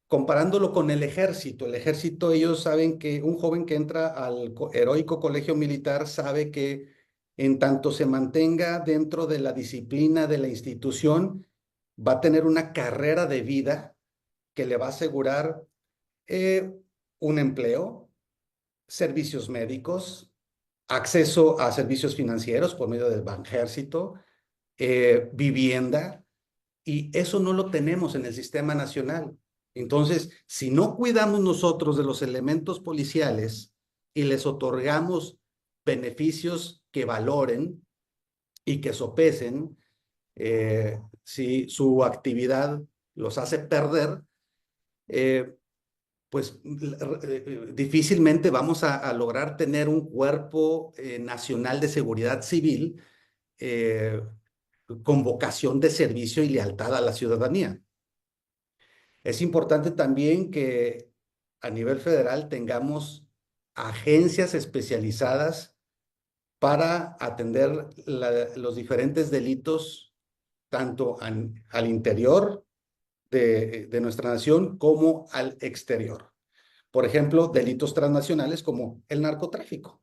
Comparándolo con el ejército, ellos saben que un joven que entra al heroico colegio militar sabe que en tanto se mantenga dentro de la disciplina de la institución, va a tener una carrera de vida que le va a asegurar un empleo, servicios médicos, acceso a servicios financieros por medio del Banjército, vivienda, y eso no lo tenemos en el sistema nacional. Entonces, si no cuidamos nosotros de los elementos policiales y les otorgamos beneficios que valoren y que sopesen, si su actividad los hace perder, pues difícilmente vamos a lograr tener un cuerpo nacional de seguridad civil con vocación de servicio y lealtad a la ciudadanía. Es importante también que a nivel federal tengamos agencias especializadas para atender los diferentes delitos, tanto al interior de nuestra nación como al exterior. Por ejemplo, delitos transnacionales como el narcotráfico.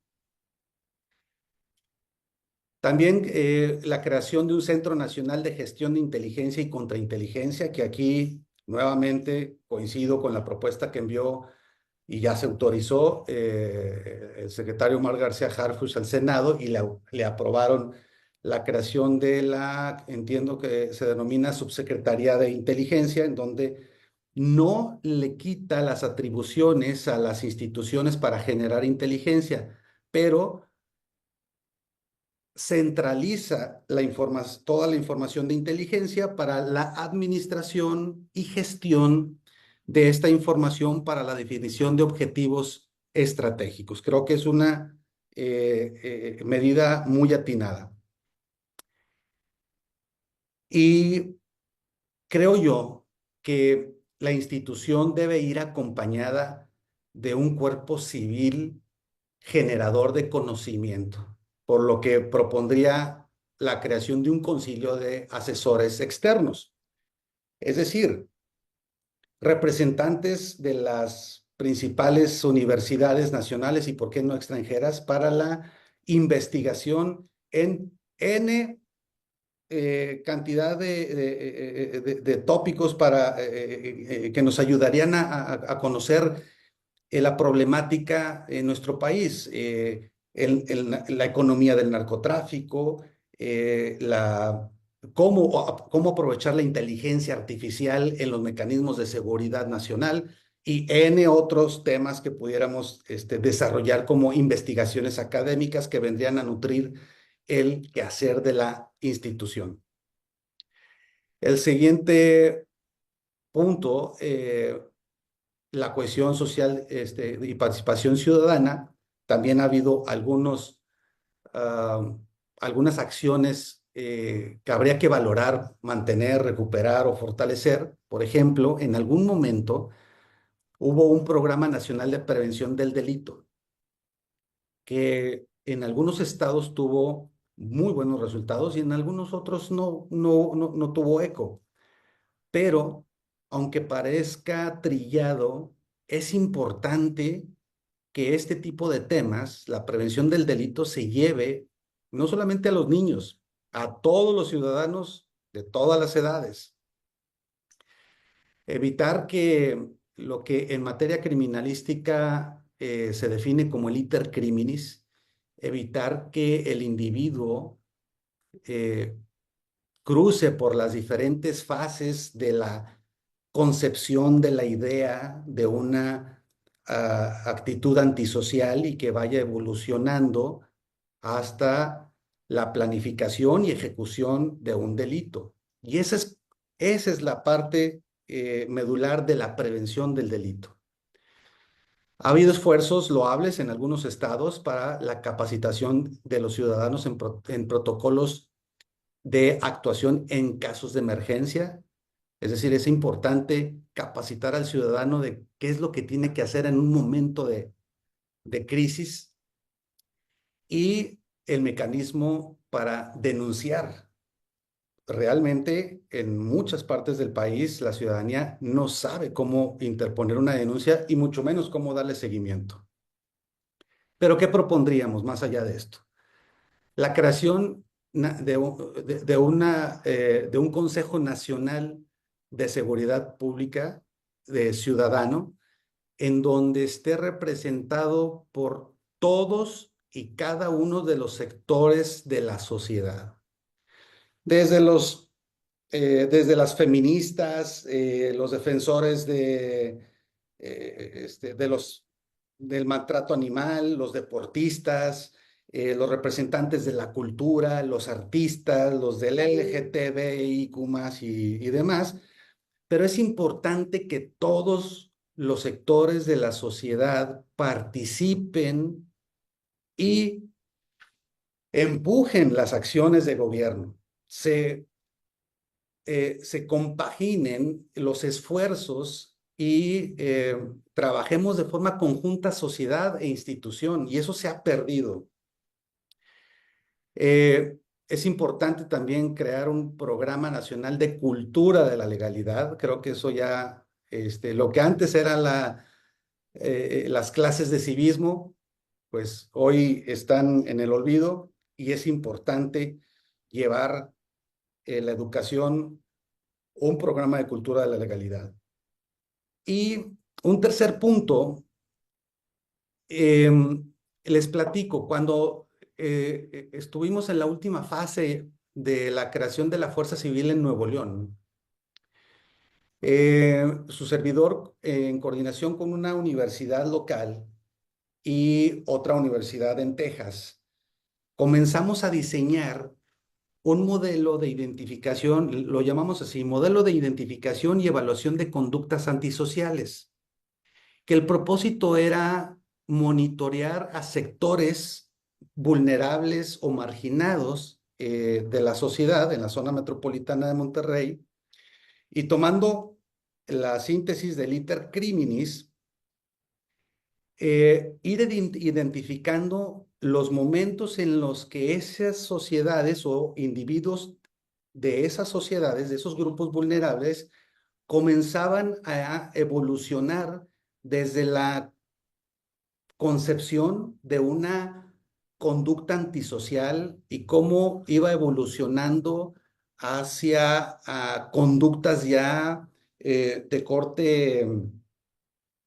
También la creación de un Centro Nacional de Gestión de Inteligencia y Contrainteligencia, que aquí nuevamente coincido con la propuesta que envió y ya se autorizó el secretario Omar García Harfuch al Senado y le aprobaron la creación de entiendo que se denomina Subsecretaría de Inteligencia, en donde no le quita las atribuciones a las instituciones para generar inteligencia, pero centraliza toda la información de inteligencia para la administración y gestión de esta información para la definición de objetivos estratégicos. Creo que es una medida muy atinada. Y creo yo que la institución debe ir acompañada de un cuerpo civil generador de conocimiento, por lo que propondría la creación de un concilio de asesores externos, es decir, representantes de las principales universidades nacionales y, por qué no, extranjeras para la investigación en N cantidad de tópicos que nos ayudarían a conocer la problemática en nuestro país, la economía del narcotráfico, cómo aprovechar la inteligencia artificial en los mecanismos de seguridad nacional y N otros temas que pudiéramos desarrollar como investigaciones académicas que vendrían a nutrir el quehacer de la institución. El siguiente punto, la cohesión social y participación ciudadana. También ha habido algunas acciones que habría que valorar, mantener, recuperar o fortalecer. Por ejemplo, en algún momento hubo un programa nacional de prevención del delito que en algunos estados tuvo muy buenos resultados y en algunos otros no tuvo eco. Pero, aunque parezca trillado, es importante que este tipo de temas, la prevención del delito, se lleve no solamente a los niños, a todos los ciudadanos de todas las edades. Evitar que lo que en materia criminalística se define como el iter criminis, evitar que el individuo eh, cruce por las diferentes fases de la concepción de la idea de una actitud antisocial y que vaya evolucionando hasta la planificación y ejecución de un delito. Y esa es la parte medular de la prevención del delito. Ha habido esfuerzos loables en algunos estados para la capacitación de los ciudadanos en protocolos de actuación en casos de emergencia. Es decir, es importante capacitar al ciudadano de qué es lo que tiene que hacer en un momento de crisis y el mecanismo para denunciar. Realmente, en muchas partes del país, la ciudadanía no sabe cómo interponer una denuncia y mucho menos cómo darle seguimiento. Pero, ¿qué propondríamos más allá de esto? La creación de un Consejo Nacional de Seguridad Pública de Ciudadano, en donde esté representado por todos y cada uno de los sectores de la sociedad. Desde desde las feministas, los defensores del maltrato animal, los deportistas, los representantes de la cultura, los artistas, los del LGTBIQ+, y demás, pero es importante que todos los sectores de la sociedad participen y empujen las acciones de gobierno, se compaginen los esfuerzos y trabajemos de forma conjunta sociedad e institución, y eso se ha perdido. Es importante también crear un programa nacional de cultura de la legalidad. Creo que eso ya, lo que antes eran las clases de civismo, pues hoy están en el olvido y es importante llevar la educación, un programa de cultura de la legalidad. Y un tercer punto, les platico, cuando estuvimos en la última fase de la creación de la Fuerza Civil en Nuevo León. Su servidor, en coordinación con una universidad local y otra universidad en Texas, comenzamos a diseñar un modelo de identificación, lo llamamos así, modelo de identificación y evaluación de conductas antisociales, que el propósito era monitorear a sectores vulnerables o marginados de la sociedad en la zona metropolitana de Monterrey, y tomando la síntesis del iter criminis, ir identificando los momentos en los que esas sociedades o individuos de esas sociedades, de esos grupos vulnerables, comenzaban a evolucionar desde la concepción de una conducta antisocial y cómo iba evolucionando hacia conductas ya de corte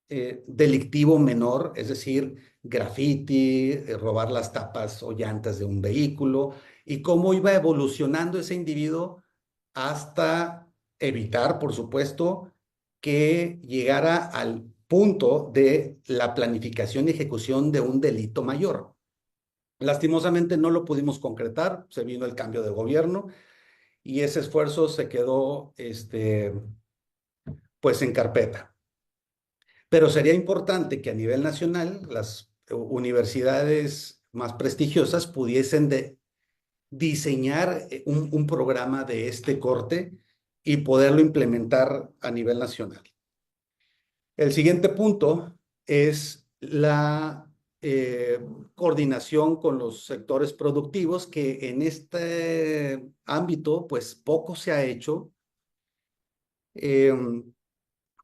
delictivo menor, es decir, graffiti, robar las tapas o llantas de un vehículo, y cómo iba evolucionando ese individuo hasta evitar, por supuesto, que llegara al punto de la planificación y ejecución de un delito mayor. Lastimosamente no lo pudimos concretar, se vino el cambio de gobierno y ese esfuerzo se quedó, pues, en carpeta. Pero sería importante que a nivel nacional las universidades más prestigiosas pudiesen diseñar un programa de este corte y poderlo implementar a nivel nacional. El siguiente punto es la coordinación con los sectores productivos, que en este ámbito pues poco se ha hecho,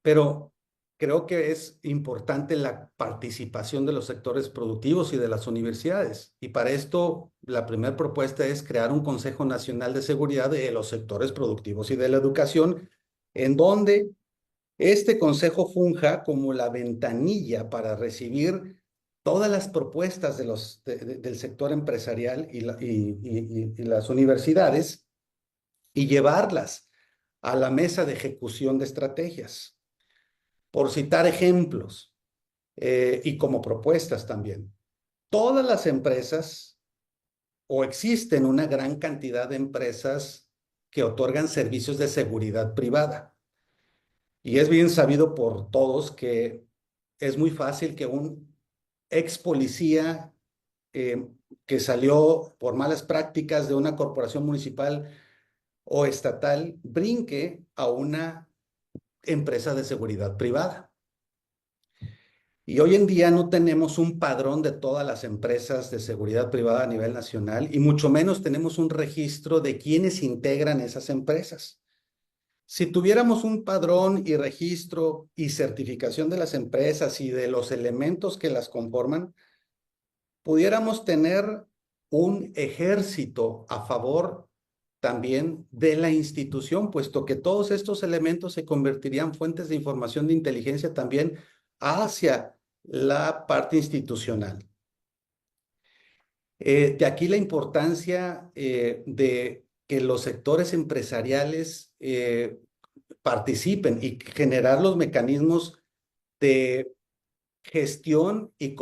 pero creo que es importante la participación de los sectores productivos y de las universidades. Y para esto, la primera propuesta es crear un Consejo Nacional de Seguridad de los sectores productivos y de la educación, en donde este consejo funja como la ventanilla para recibir todas las propuestas del sector empresarial y las universidades, y llevarlas a la mesa de ejecución de estrategias. Por citar ejemplos, y como propuestas también, todas las empresas, o existen una gran cantidad de empresas que otorgan servicios de seguridad privada. Y es bien sabido por todos que es muy fácil que un ex policía que salió por malas prácticas de una corporación municipal o estatal brinque a una empresa de seguridad privada. Y hoy en día no tenemos un padrón de todas las empresas de seguridad privada a nivel nacional, y mucho menos tenemos un registro de quienes integran esas empresas. Si tuviéramos un padrón y registro y certificación de las empresas y de los elementos que las conforman, pudiéramos tener un ejército a favor también de la institución, puesto que todos estos elementos se convertirían en fuentes de información de inteligencia también hacia la parte institucional. De aquí la importancia de que los sectores empresariales participen y generar los mecanismos de gestión y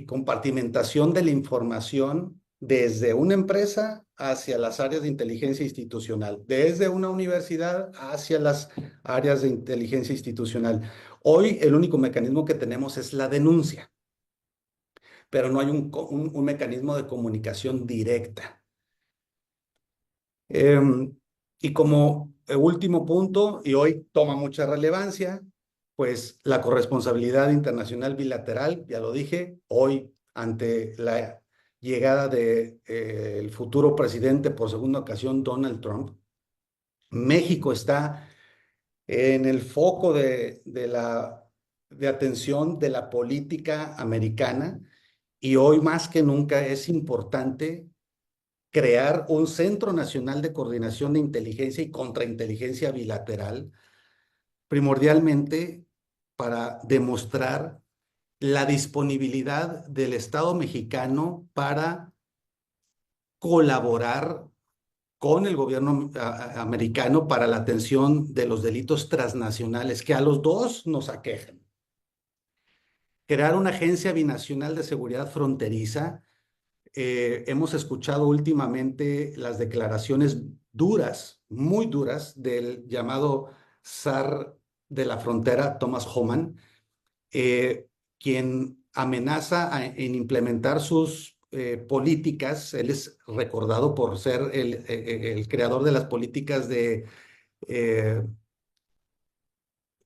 compartimentación de la información desde una empresa hacia las áreas de inteligencia institucional, desde una universidad hacia las áreas de inteligencia institucional. Hoy el único mecanismo que tenemos es la denuncia, pero no hay un mecanismo de comunicación directa. Y como último punto, y hoy toma mucha relevancia, pues la corresponsabilidad internacional bilateral, ya lo dije, hoy ante la llegada de el futuro presidente por segunda ocasión, Donald Trump, México está en el foco de atención de la política americana, y hoy más que nunca es importante crear un Centro Nacional de Coordinación de Inteligencia y Contrainteligencia Bilateral, primordialmente para demostrar la disponibilidad del Estado mexicano para colaborar con el gobierno americano para la atención de los delitos transnacionales que a los dos nos aquejan. Crear una agencia binacional de seguridad fronteriza. Hemos escuchado últimamente las declaraciones duras, muy duras, del llamado zar de la frontera, Thomas Homan, quien amenaza en implementar sus políticas. Él es recordado por ser el creador de las políticas de eh,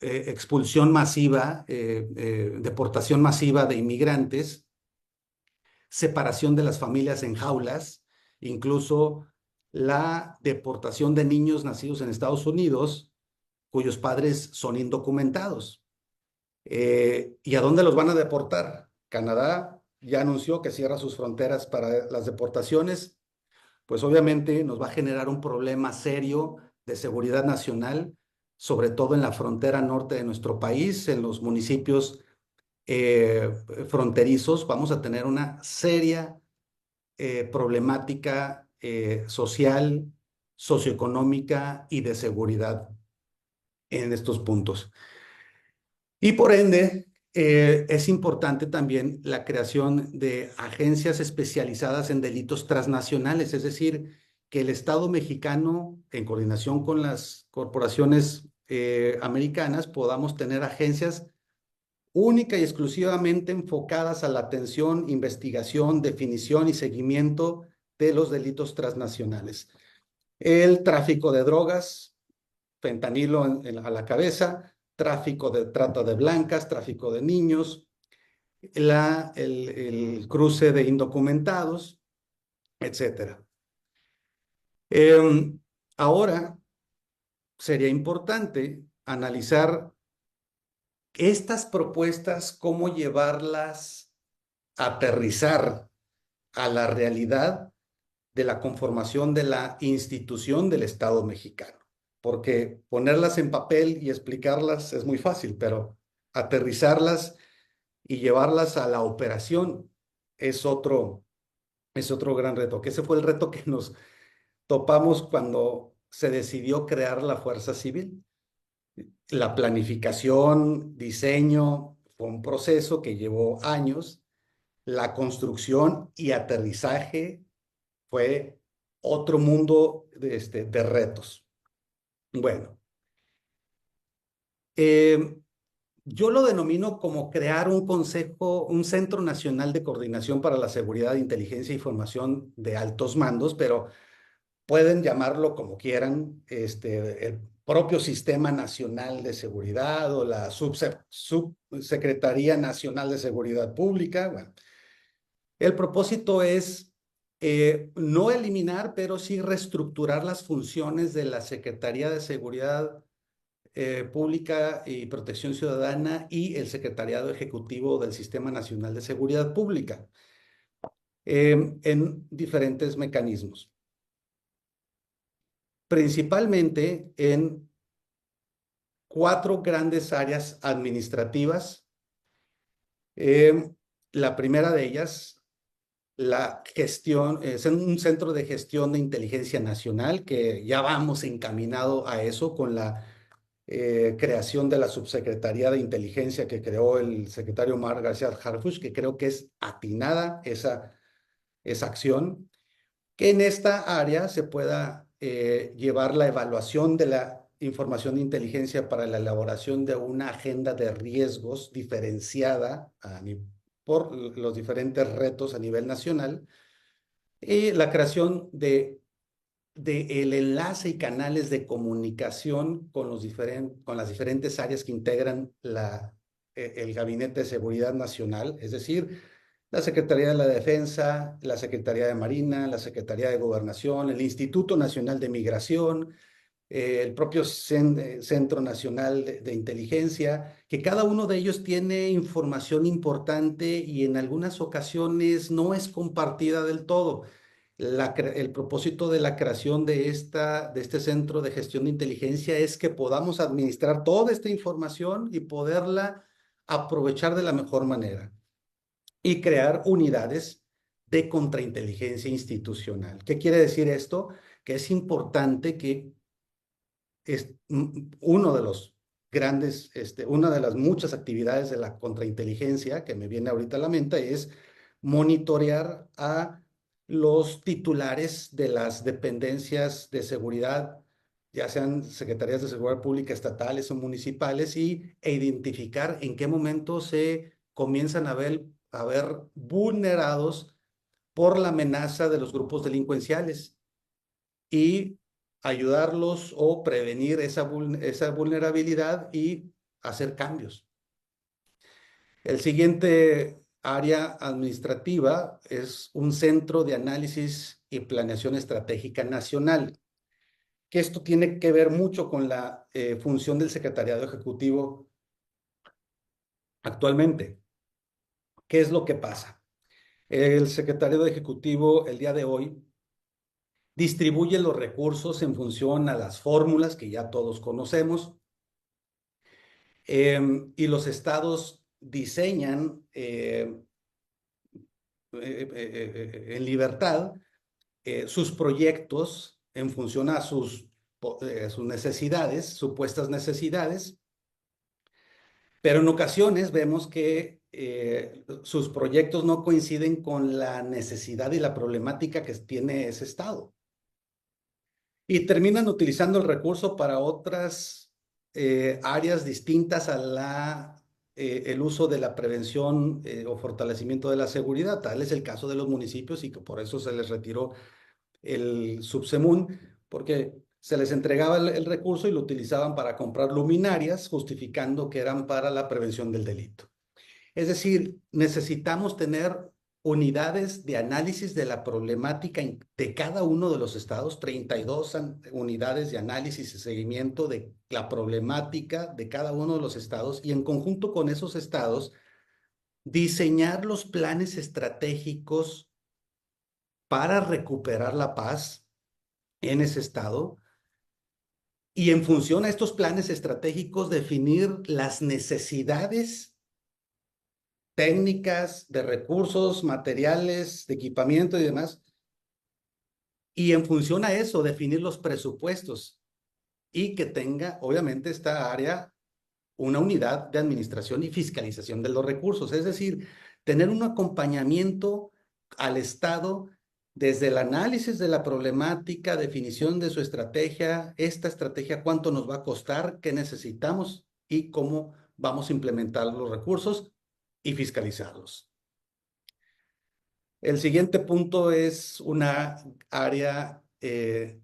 expulsión masiva, deportación masiva de inmigrantes, separación de las familias en jaulas, incluso la deportación de niños nacidos en Estados Unidos cuyos padres son indocumentados. ¿Y a dónde los van a deportar? Canadá ya anunció que cierra sus fronteras para las deportaciones. Pues obviamente nos va a generar un problema serio de seguridad nacional, sobre todo en la frontera norte de nuestro país, en los municipios fronterizos. Vamos a tener una seria problemática social, socioeconómica y de seguridad en estos puntos. Y por ende, es importante también la creación de agencias especializadas en delitos transnacionales, es decir, que el Estado mexicano, en coordinación con las corporaciones americanas, podamos tener agencias única y exclusivamente enfocadas a la atención, investigación, definición y seguimiento de los delitos transnacionales. El tráfico de drogas, fentanilo a la cabeza, tráfico de trata de blancas, tráfico de niños, el cruce de indocumentados, etc. Ahora sería importante analizar estas propuestas, cómo llevarlas a aterrizar a la realidad de la conformación de la institución del Estado mexicano. Porque ponerlas en papel y explicarlas es muy fácil, pero aterrizarlas y llevarlas a la operación es otro gran reto, que ese fue el reto que nos topamos cuando se decidió crear la Fuerza Civil. La planificación, diseño, fue un proceso que llevó años. La construcción y aterrizaje fue otro mundo de retos. Bueno, yo lo denomino como crear un consejo, un Centro Nacional de Coordinación para la Seguridad, Inteligencia y Formación de Altos Mandos, pero pueden llamarlo como quieran, el propio Sistema Nacional de Seguridad o la Subsecretaría Nacional de Seguridad Pública. Bueno, el propósito es no eliminar, pero sí reestructurar las funciones de la Secretaría de Seguridad Pública y Protección Ciudadana y el Secretariado Ejecutivo del Sistema Nacional de Seguridad Pública en diferentes mecanismos. Principalmente en 4 grandes áreas administrativas. La primera de ellas, la gestión, es un centro de gestión de inteligencia nacional, que ya vamos encaminado a eso con la creación de la Subsecretaría de Inteligencia que creó el secretario Omar García Harfuch, que creo que es atinada esa acción, que en esta área se pueda llevar la evaluación de la información de inteligencia para la elaboración de una agenda de riesgos diferenciada por los diferentes retos a nivel nacional, y la creación de el enlace y canales de comunicación con las diferentes áreas que integran el Gabinete de Seguridad Nacional, es decir, la Secretaría de la Defensa, la Secretaría de Marina, la Secretaría de Gobernación, el Instituto Nacional de Migración, el propio Centro Nacional de Inteligencia, que cada uno de ellos tiene información importante y en algunas ocasiones no es compartida del todo. El propósito de la creación de este centro de gestión de inteligencia es que podamos administrar toda esta información y poderla aprovechar de la mejor manera y crear unidades de contrainteligencia institucional. ¿Qué quiere decir esto? Que es importante que uno de los grandes, una de las muchas actividades de la contrainteligencia que me viene ahorita a la mente es monitorear a los titulares de las dependencias de seguridad, ya sean secretarías de seguridad pública estatales o municipales, e identificar en qué momento se comienzan a ver vulnerados por la amenaza de los grupos delincuenciales y ayudarlos o prevenir esa vulnerabilidad y hacer cambios. El siguiente área administrativa es un centro de análisis y planeación estratégica nacional, que esto tiene que ver mucho con la función del secretariado ejecutivo actualmente. ¿Qué es lo que pasa? El secretariado ejecutivo el día de hoy distribuye los recursos en función a las fórmulas que ya todos conocemos, y los estados diseñan en libertad sus proyectos en función a sus necesidades, supuestas necesidades, pero en ocasiones vemos que sus proyectos no coinciden con la necesidad y la problemática que tiene ese estado. Y terminan utilizando el recurso para otras áreas distintas a el uso de la prevención o fortalecimiento de la seguridad. Tal es el caso de los municipios y que por eso se les retiró el subsemún, porque se les entregaba el recurso y lo utilizaban para comprar luminarias, justificando que eran para la prevención del delito. Es decir, necesitamos tener unidades de análisis de la problemática de cada uno de los estados, 32 unidades de análisis y seguimiento de la problemática de cada uno de los estados, y en conjunto con esos estados, diseñar los planes estratégicos para recuperar la paz en ese estado, y en función a estos planes estratégicos definir las necesidades técnicas, de recursos, materiales, de equipamiento y demás. Y en función a eso, definir los presupuestos y que tenga, obviamente, esta área una unidad de administración y fiscalización de los recursos. Es decir, tener un acompañamiento al Estado desde el análisis de la problemática, definición de su estrategia, esta estrategia, cuánto nos va a costar, qué necesitamos y cómo vamos a implementar los recursos y fiscalizarlos. El siguiente punto es una área que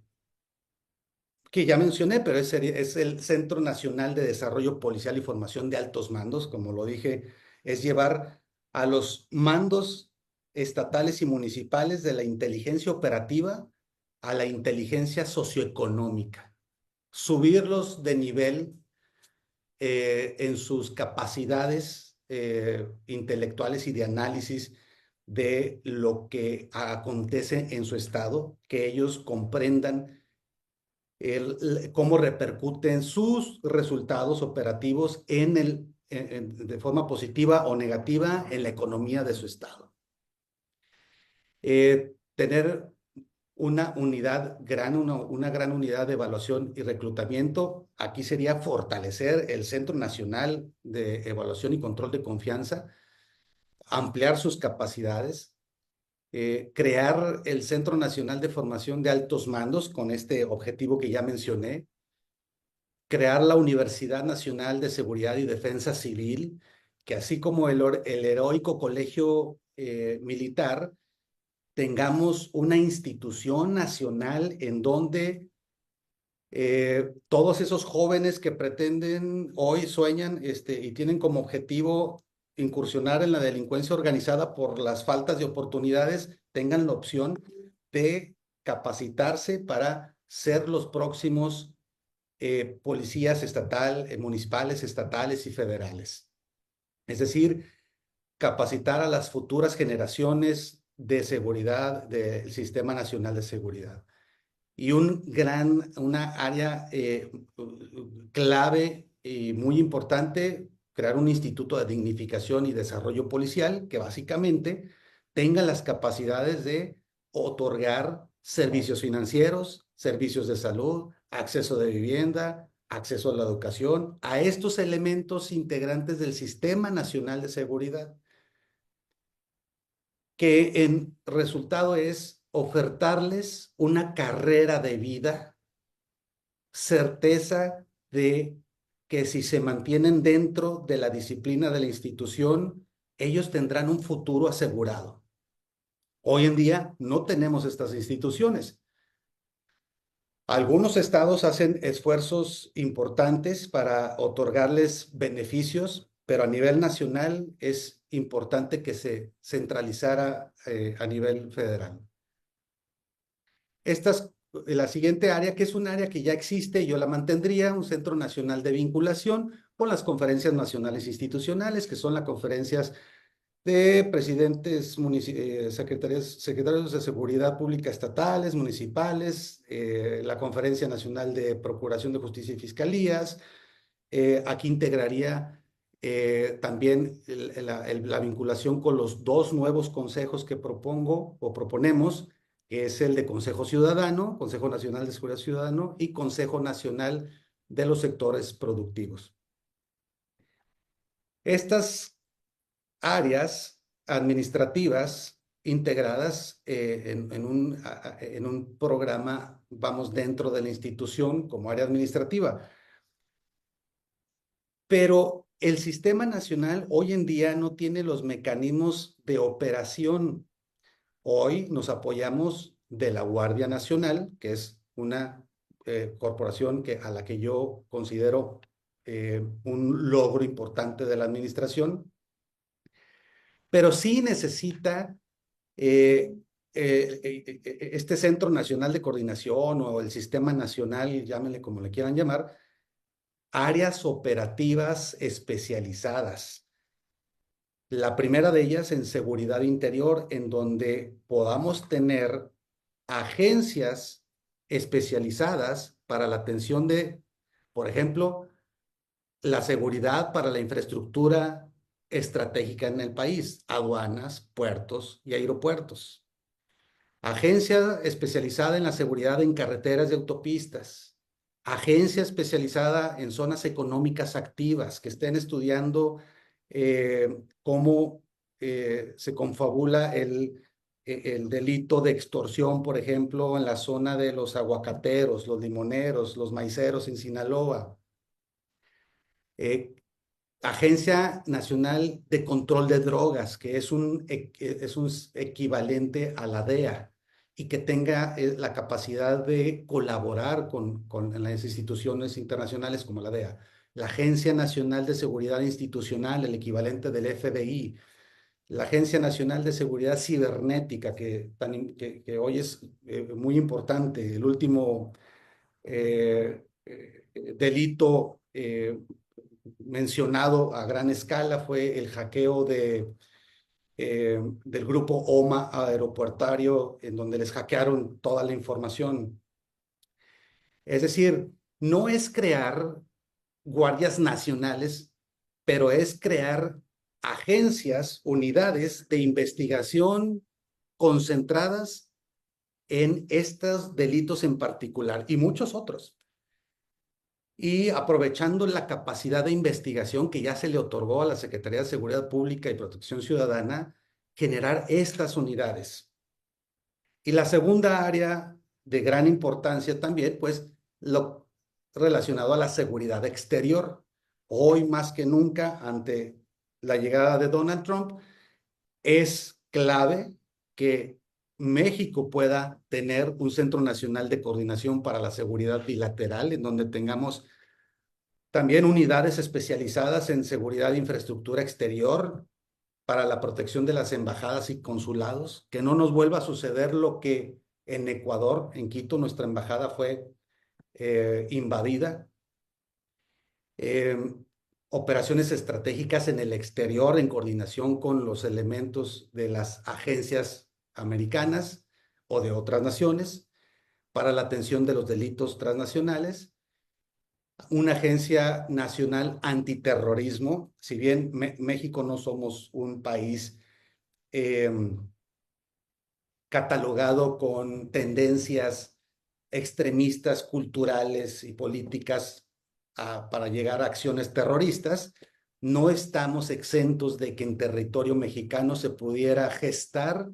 ya mencioné, pero es el Centro Nacional de Desarrollo Policial y Formación de Altos Mandos. Como lo dije, es llevar a los mandos estatales y municipales de la inteligencia operativa a la inteligencia socioeconómica, subirlos de nivel en sus capacidades intelectuales y de análisis de lo que acontece en su estado, que ellos comprendan cómo repercuten sus resultados operativos de forma positiva o negativa en la economía de su estado. Tener una gran unidad de evaluación y reclutamiento. Aquí sería fortalecer el Centro Nacional de Evaluación y Control de Confianza, ampliar sus capacidades, crear el Centro Nacional de Formación de Altos Mandos con este objetivo que ya mencioné, crear la Universidad Nacional de Seguridad y Defensa Civil, que así como el heroico Colegio Militar, tengamos una institución nacional en donde todos esos jóvenes que pretenden, hoy sueñan y tienen como objetivo incursionar en la delincuencia organizada por las faltas de oportunidades, tengan la opción de capacitarse para ser los próximos policías municipales, estatales y federales. Es decir, capacitar a las futuras generaciones de seguridad del Sistema Nacional de Seguridad. Y una área clave y muy importante, crear un instituto de dignificación y desarrollo policial que básicamente tenga las capacidades de otorgar servicios financieros, servicios de salud, acceso de vivienda, acceso a la educación, a estos elementos integrantes del Sistema Nacional de Seguridad, que en resultado es ofertarles una carrera de vida, certeza de que si se mantienen dentro de la disciplina de la institución, ellos tendrán un futuro asegurado. Hoy en día no tenemos estas instituciones. Algunos estados hacen esfuerzos importantes para otorgarles beneficios, pero a nivel nacional es importante que se centralizara a nivel federal. La siguiente área, que es un área que ya existe, yo la mantendría, un Centro Nacional de Vinculación con las conferencias nacionales institucionales, que son las conferencias de presidentes, secretarios de seguridad pública estatales, municipales, la Conferencia Nacional de Procuración de Justicia y Fiscalías. Aquí integraría también la vinculación con los dos nuevos consejos que propongo o proponemos, que es el de Consejo Ciudadano, Consejo Nacional de Seguridad Ciudadano y Consejo Nacional de los Sectores Productivos. Estas áreas administrativas integradas en un programa, vamos, dentro de la institución como área administrativa. Pero el sistema nacional hoy en día no tiene los mecanismos de operación. Hoy nos apoyamos de la Guardia Nacional, que es una corporación a la que yo considero un logro importante de la administración, pero sí necesita este Centro Nacional de Coordinación o el Sistema Nacional, llámenle como le quieran llamar, áreas operativas especializadas. La primera de ellas en seguridad interior, en donde podamos tener agencias especializadas para la atención de, por ejemplo, la seguridad para la infraestructura estratégica en el país, aduanas, puertos y aeropuertos. Agencia especializada en la seguridad en carreteras y autopistas. Agencia especializada en zonas económicas activas que estén estudiando cómo se confabula el delito de extorsión, por ejemplo, en la zona de los aguacateros, los limoneros, los maiceros en Sinaloa. Agencia Nacional de Control de Drogas, que es un equivalente a la DEA y que tenga la capacidad de colaborar con las instituciones internacionales como la DEA. La Agencia Nacional de Seguridad Institucional, el equivalente del FBI. La Agencia Nacional de Seguridad Cibernética, que hoy es muy importante. El último delito mencionado a gran escala fue el hackeo del grupo OMA aeropuertario, en donde les hackearon toda la información. Es decir, no es crear guardias nacionales, pero es crear agencias, unidades de investigación concentradas en estos delitos en particular y muchos otros. Y aprovechando la capacidad de investigación que ya se le otorgó a la Secretaría de Seguridad Pública y Protección Ciudadana, generar estas unidades. Y la segunda área de gran importancia también, pues, lo relacionado a la seguridad exterior. Hoy más que nunca, ante la llegada de Donald Trump, es clave que México pueda tener un Centro Nacional de Coordinación para la Seguridad Bilateral, en donde tengamos también unidades especializadas en seguridad de infraestructura exterior para la protección de las embajadas y consulados, que no nos vuelva a suceder lo que en Ecuador, en Quito, nuestra embajada fue invadida. Operaciones estratégicas en el exterior en coordinación con los elementos de las agencias americanas o de otras naciones para la atención de los delitos transnacionales. una agencia nacional antiterrorismo. Si bien México no somos un país eh, catalogado con tendencias extremistas culturales y políticas para llegar a acciones terroristas, no estamos exentos de que en territorio mexicano se pudiera gestar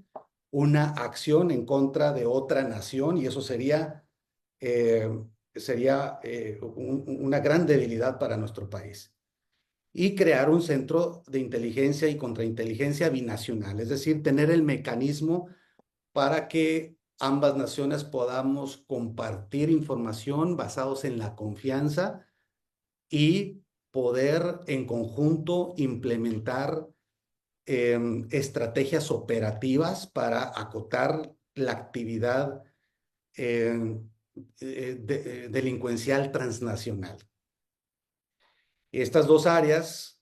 una acción en contra de otra nación y eso eh, sería una gran debilidad para nuestro país. Y crear un centro de inteligencia y contrainteligencia binacional, es decir, tener el mecanismo para que ambas naciones podamos compartir información basados en la confianza y poder en conjunto implementar estrategias operativas para acotar la actividad em, delincuencial transnacional. Estas dos áreas,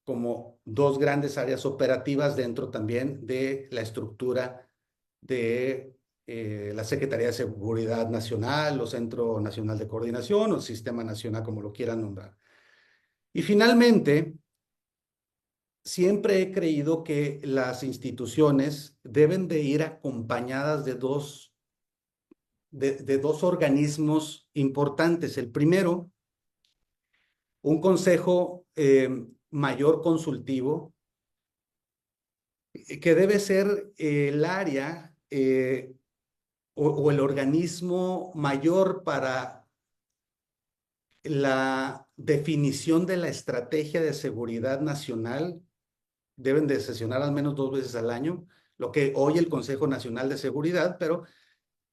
como dos grandes áreas operativas dentro también de la estructura de la Secretaría de Seguridad Nacional o Centro Nacional de Coordinación o Sistema Nacional, como lo quieran nombrar. Y finalmente, siempre he creído que las instituciones deben de ir acompañadas de dos organismos importantes. El primero, un consejo mayor consultivo, que debe ser el área o el organismo mayor para la definición de la estrategia de seguridad nacional. Deben de sesionar al menos 2 veces al año, lo que hoy el Consejo Nacional de Seguridad, pero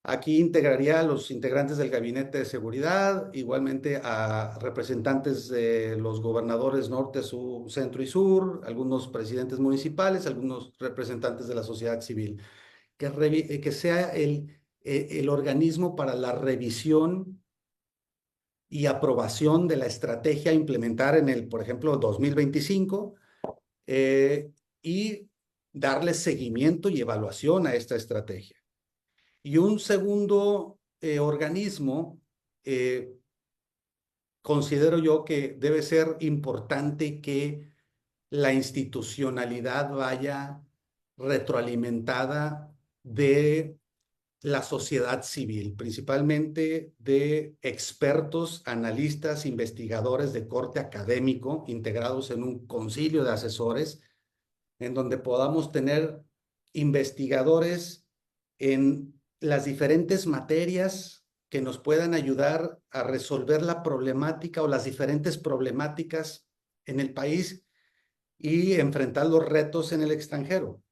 aquí integraría a los integrantes del Gabinete de Seguridad, igualmente a representantes de los gobernadores norte, sur, centro y sur, algunos presidentes municipales, algunos representantes de la sociedad civil, que sea el organismo para la revisión y aprobación de la estrategia a implementar en el, por ejemplo, 2025, eh, y darle seguimiento y evaluación a esta estrategia. Y un segundo organismo, considero yo que debe ser importante que la institucionalidad vaya retroalimentada de la sociedad civil, principalmente de expertos, analistas, investigadores de corte académico, integrados en un concilio de asesores, en donde podamos tener investigadores en las diferentes materias que nos puedan ayudar a resolver la problemática o las diferentes problemáticas en el país y enfrentar los retos en el extranjero.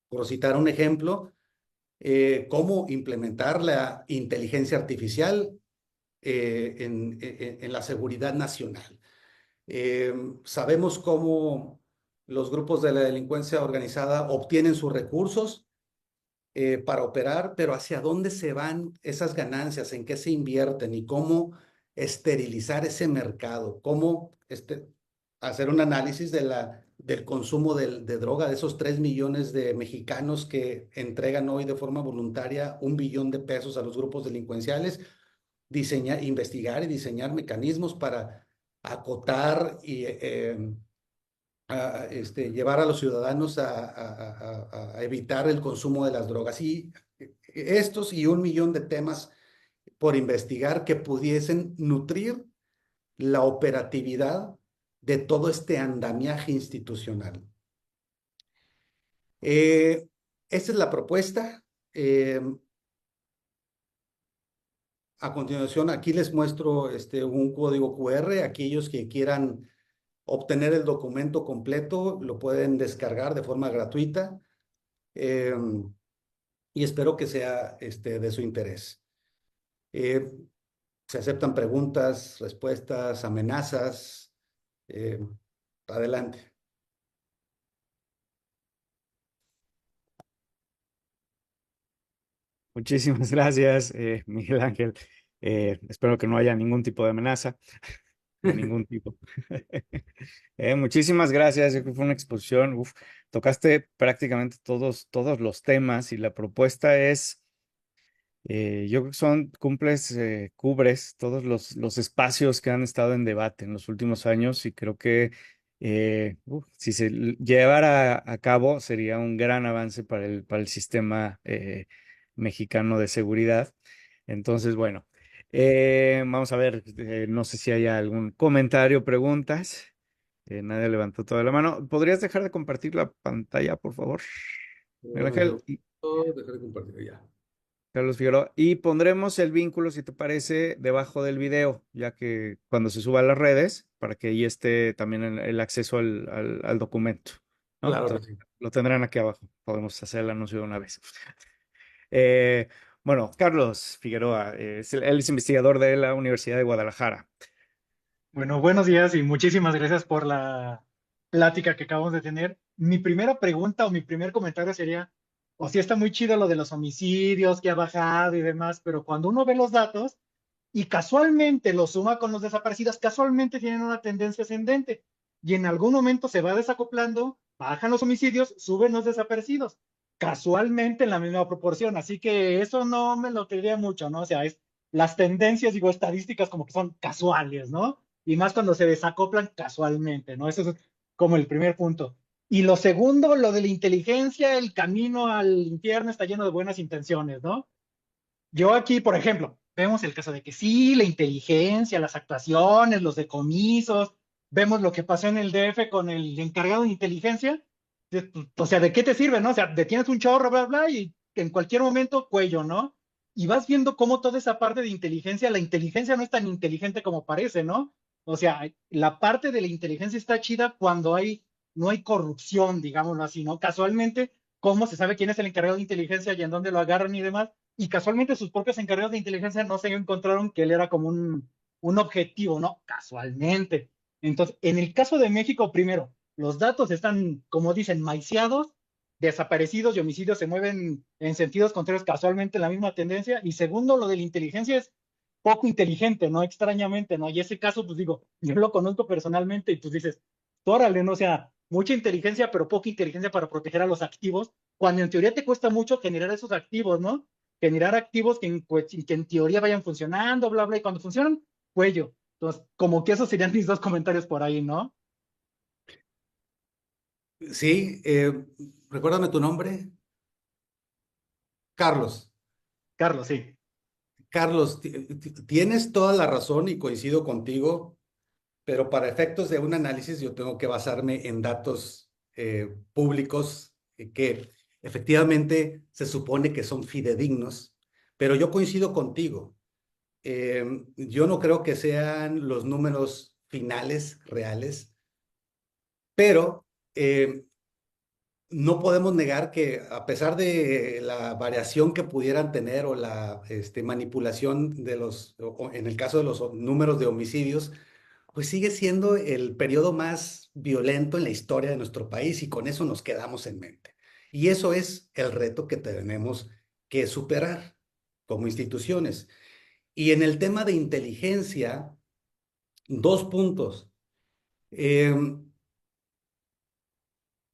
Por citar un ejemplo, cómo implementar la inteligencia artificial en la seguridad nacional. Sabemos cómo los grupos de la delincuencia organizada obtienen sus recursos para operar, pero hacia dónde se van esas ganancias, en qué se invierten y cómo esterilizar ese mercado, cómo hacer un análisis del consumo de droga de esos 3 millones de mexicanos que entregan hoy de forma voluntaria 1 billón de pesos a los grupos delincuenciales, investigar y diseñar mecanismos para acotar y llevar a los ciudadanos a evitar el consumo de las drogas. Y estos y 1 millón de temas por investigar que pudiesen nutrir la operatividad de todo este andamiaje institucional. Esta es la propuesta. A continuación, aquí les muestro un código QR. Aquellos que quieran obtener el documento completo lo pueden descargar de forma gratuita, eh, y espero que sea de su interés. Eh, Se aceptan preguntas, respuestas, amenazas. eh, Adelante. Muchísimas gracias, Miguel Ángel. Espero que no haya ningún tipo de amenaza, de ningún tipo. Muchísimas gracias, yo creo que fue una exposición. Uf, tocaste prácticamente todos los temas y la propuesta es Yo creo que cubres todos los espacios que han estado en debate en los últimos años y creo que si se llevara a cabo sería un gran avance para el sistema mexicano de seguridad. Entonces, bueno, vamos a ver, no sé si hay algún comentario, preguntas. Nadie levantó toda la mano. ¿Podrías dejar de compartir la pantalla, por favor, Miguel Un Ángel? segundo, dejar de compartir ya. Carlos Figueroa. Y pondremos el vínculo, si te parece, debajo del video, ya que cuando se suba a las redes, para que ahí esté también el acceso al documento, ¿no? Claro que Entonces, sí. lo tendrán aquí abajo. Podemos hacer el anuncio de una vez. Eh, bueno, Carlos Figueroa, él es investigador de la Universidad de Guadalajara. Bueno, buenos días y muchísimas gracias por la plática que acabamos de tener. Mi primera pregunta o mi primer comentario sería, o sí está muy chido lo de los homicidios que ha bajado y demás, pero cuando uno ve los datos y casualmente lo suma con los desaparecidos, casualmente tienen una tendencia ascendente y en algún momento se va desacoplando, bajan los homicidios, suben los desaparecidos, casualmente en la misma proporción, así que eso no me lo creería mucho, ¿no? O sea, las tendencias, digo, estadísticas como que son casuales, ¿no? Y más cuando se desacoplan casualmente, ¿no? Eso es como el primer punto. Y lo segundo, lo de la inteligencia, el camino al infierno está lleno de buenas intenciones, ¿no? Yo aquí, por ejemplo, vemos el caso de que sí, la inteligencia, las actuaciones, los decomisos, vemos lo que pasó en el DF con el encargado de inteligencia. O sea, ¿de qué te sirve, no? O sea, detienes un chorro, bla, bla, y en cualquier momento cuello, ¿no? Y vas viendo cómo toda esa parte de inteligencia, la inteligencia no es tan inteligente como parece, ¿no? O sea, la parte de la inteligencia está chida cuando no hay corrupción, digámoslo así, ¿no? Casualmente, ¿cómo se sabe quién es el encargado de inteligencia y en dónde lo agarran y demás? Y casualmente sus propios encargados de inteligencia no se encontraron que él era como un objetivo, ¿no? Casualmente. Entonces, en el caso de México, primero, los datos están, como dicen, maiciados, desaparecidos y homicidios se mueven en sentidos contrarios casualmente la misma tendencia. Y segundo, lo de la inteligencia es poco inteligente, ¿no? Extrañamente, ¿no? Y ese caso, pues digo, yo lo conozco personalmente y pues dices, órale, ¿no? O sea, mucha inteligencia, pero poca inteligencia para proteger a los activos, cuando en teoría te cuesta mucho generar esos activos, ¿no? Generar activos que en teoría vayan funcionando, bla, bla, y cuando funcionan, cuello. Entonces, como que esos serían mis dos comentarios por ahí, ¿no? Sí, recuérdame tu nombre. Carlos. Carlos, sí. Carlos, tienes toda la razón y coincido contigo, pero para efectos de un análisis yo tengo que basarme en datos públicos que efectivamente se supone que son fidedignos, pero yo coincido contigo. Yo no creo que sean los números finales reales, pero no podemos negar que a pesar de la variación que pudieran tener o la manipulación de o en el caso de los números de homicidios, pues sigue siendo el periodo más violento en la historia de nuestro país y con eso nos quedamos en mente. Y eso es el reto que tenemos que superar como instituciones. Y en el tema de inteligencia, dos puntos. Em,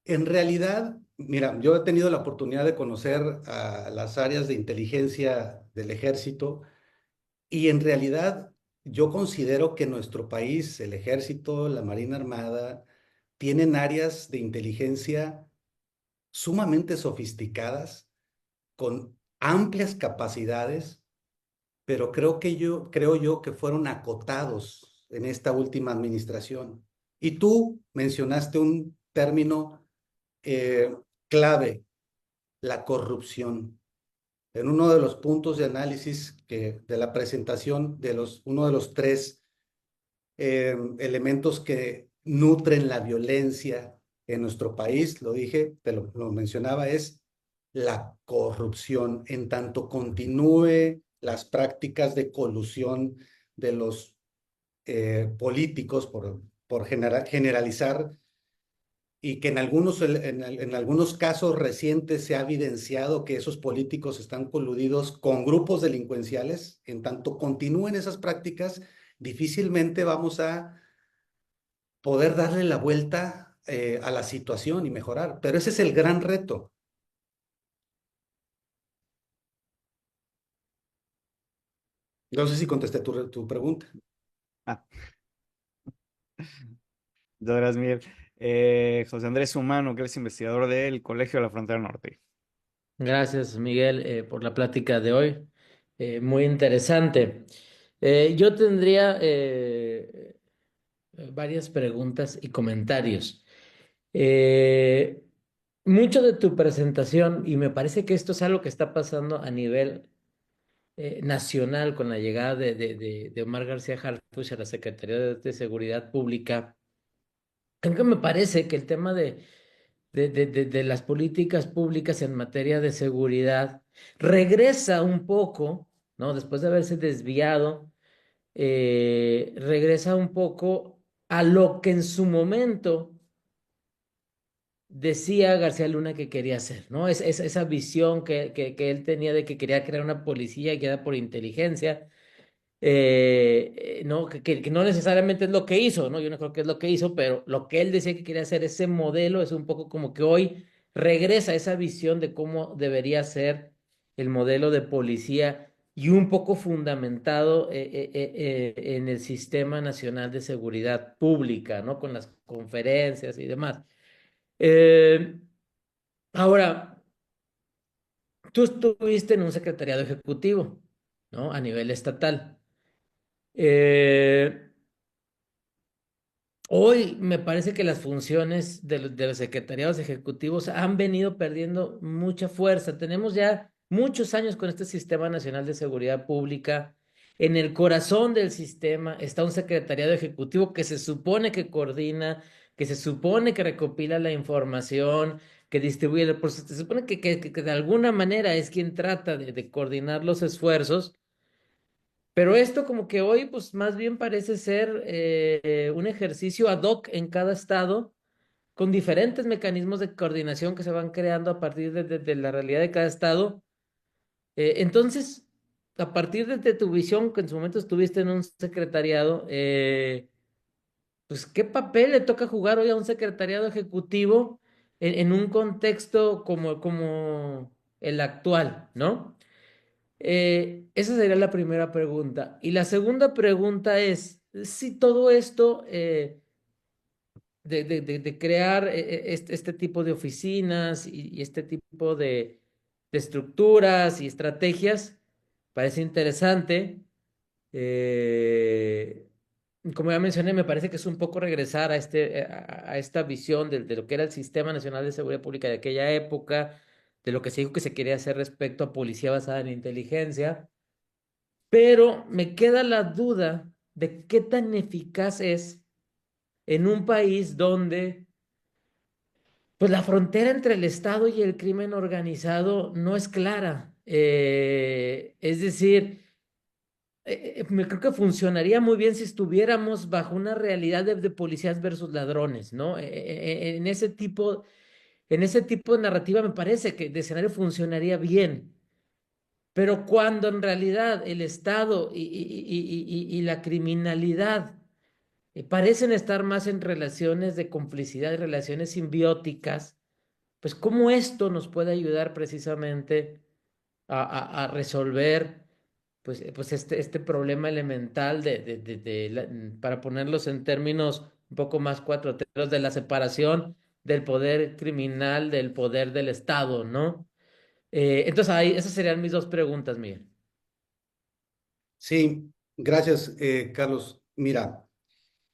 En realidad, mira, yo he tenido la oportunidad de conocer a las áreas de inteligencia del ejército y en realidad yo considero que nuestro país, el ejército, la Marina Armada, tienen áreas de inteligencia sumamente sofisticadas, con amplias capacidades, pero creo yo que fueron acotados en esta última administración. Y tú mencionaste un término eh, clave, la corrupción. En uno de los puntos de análisis de la presentación uno de los tres elementos que nutren la violencia en nuestro país, lo dije, lo mencionaba, es la corrupción. En tanto continúe las prácticas de colusión de los políticos, por generalizar, y que en algunos casos recientes se ha evidenciado que esos políticos están coludidos con grupos delincuenciales, en tanto continúen esas prácticas, difícilmente vamos a poder darle la vuelta a la situación y mejorar. Pero ese es el gran reto. No sé si contesté tu pregunta. Ah, muchas gracias, Miguel. José Andrés Humano, que es investigador del Colegio de la Frontera Norte. Gracias, Miguel, por la plática de hoy. Muy interesante. Yo tendría varias preguntas y comentarios. Eh, Mucho de tu presentación, y me parece que esto es algo que está pasando a nivel nacional con la llegada de Omar García Harfuch a la Secretaría de Seguridad Pública. Creo que me parece que el tema de las políticas públicas en materia de seguridad regresa un poco, ¿no? Después de haberse desviado, regresa un poco a lo que en su momento decía García Luna que quería hacer, ¿no? Esa visión que él tenía de que quería crear una policía guiada por inteligencia, no, que no necesariamente es lo que hizo, ¿no? Yo no creo que es lo que hizo, pero lo que él decía que quería hacer, ese modelo, es un poco como que hoy regresa esa visión de cómo debería ser el modelo de policía y un poco fundamentado en el Sistema Nacional de Seguridad Pública, ¿no? Con las conferencias y demás. Eh, Ahora, tú estuviste en un secretariado ejecutivo, ¿no? A nivel estatal. Eh, Hoy me parece que las funciones de los secretariados ejecutivos han venido perdiendo mucha fuerza. Tenemos ya muchos años con este Sistema Nacional de Seguridad Pública. En el corazón del sistema está un secretariado ejecutivo que se supone que coordina, que se supone que recopila la información, que distribuye el proceso. Se supone que de alguna manera es quien trata de coordinar los esfuerzos. Pero esto como que hoy pues más bien parece ser un ejercicio ad hoc en cada estado, con diferentes mecanismos de coordinación que se van creando a partir de la realidad de cada estado. Entonces, a partir de tu visión, que en su momento estuviste en un secretariado, pues ¿qué papel le toca jugar hoy a un secretariado ejecutivo en un contexto como el actual, ¿no? Esa sería la primera pregunta. Y la segunda pregunta es si todo esto de crear este tipo de oficinas y este tipo de estructuras y estrategias parece interesante. Eh, Como ya mencioné, me parece que es un poco regresar a esta visión de lo que era el Sistema Nacional de Seguridad Pública de aquella época, de lo que se dijo que se quería hacer respecto a policía basada en inteligencia. Pero me queda la duda de qué tan eficaz es en un país donde, pues, la frontera entre el Estado y el crimen organizado no es clara. Es decir, me creo que funcionaría muy bien si estuviéramos bajo una realidad de policías versus ladrones, ¿no? En ese tipo de narrativa me parece que el escenario funcionaría bien. Pero cuando en realidad el Estado y la criminalidad parecen estar más en relaciones de complicidad, relaciones simbióticas, pues cómo esto nos puede ayudar precisamente a resolver pues este problema elemental para ponerlos en términos un poco más cuatroteros, de la separación del poder criminal del poder del Estado, ¿no? Entonces ahí, esas serían mis dos preguntas, Miguel. Sí, gracias, Carlos. Mira,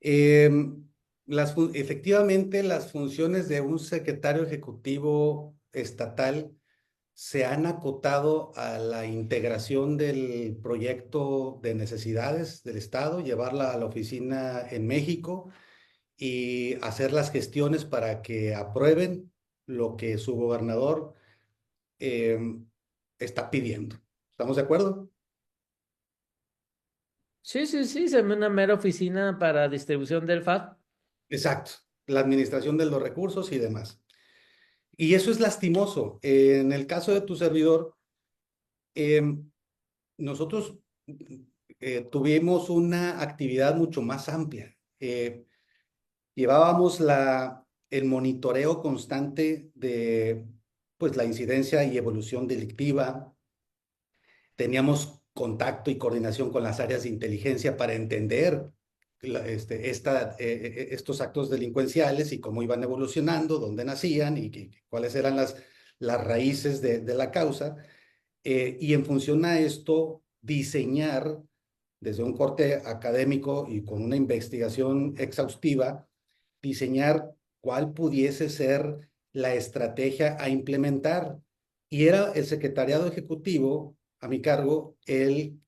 efectivamente las funciones de un secretario ejecutivo estatal se han acotado a la integración del proyecto de necesidades del Estado, llevarla a la oficina en México y hacer las gestiones para que aprueben lo que su gobernador está pidiendo. ¿Estamos de acuerdo? Sí, sí, sí, se me una mera oficina para distribución del FAT. Exacto, la administración de los recursos y demás. Y eso es lastimoso. En el caso de tu servidor, em, nosotros tuvimos una actividad mucho más amplia. Llevábamos el monitoreo constante de pues, la incidencia y evolución delictiva. Teníamos contacto y coordinación con las áreas de inteligencia para entender estos actos delincuenciales y cómo iban evolucionando, dónde nacían y cuáles eran las raíces de la causa. Y en función a esto, diseñar desde un corte académico y con una investigación exhaustiva, diseñar cuál pudiese ser la estrategia a implementar. Y era el secretariado ejecutivo a mi cargo el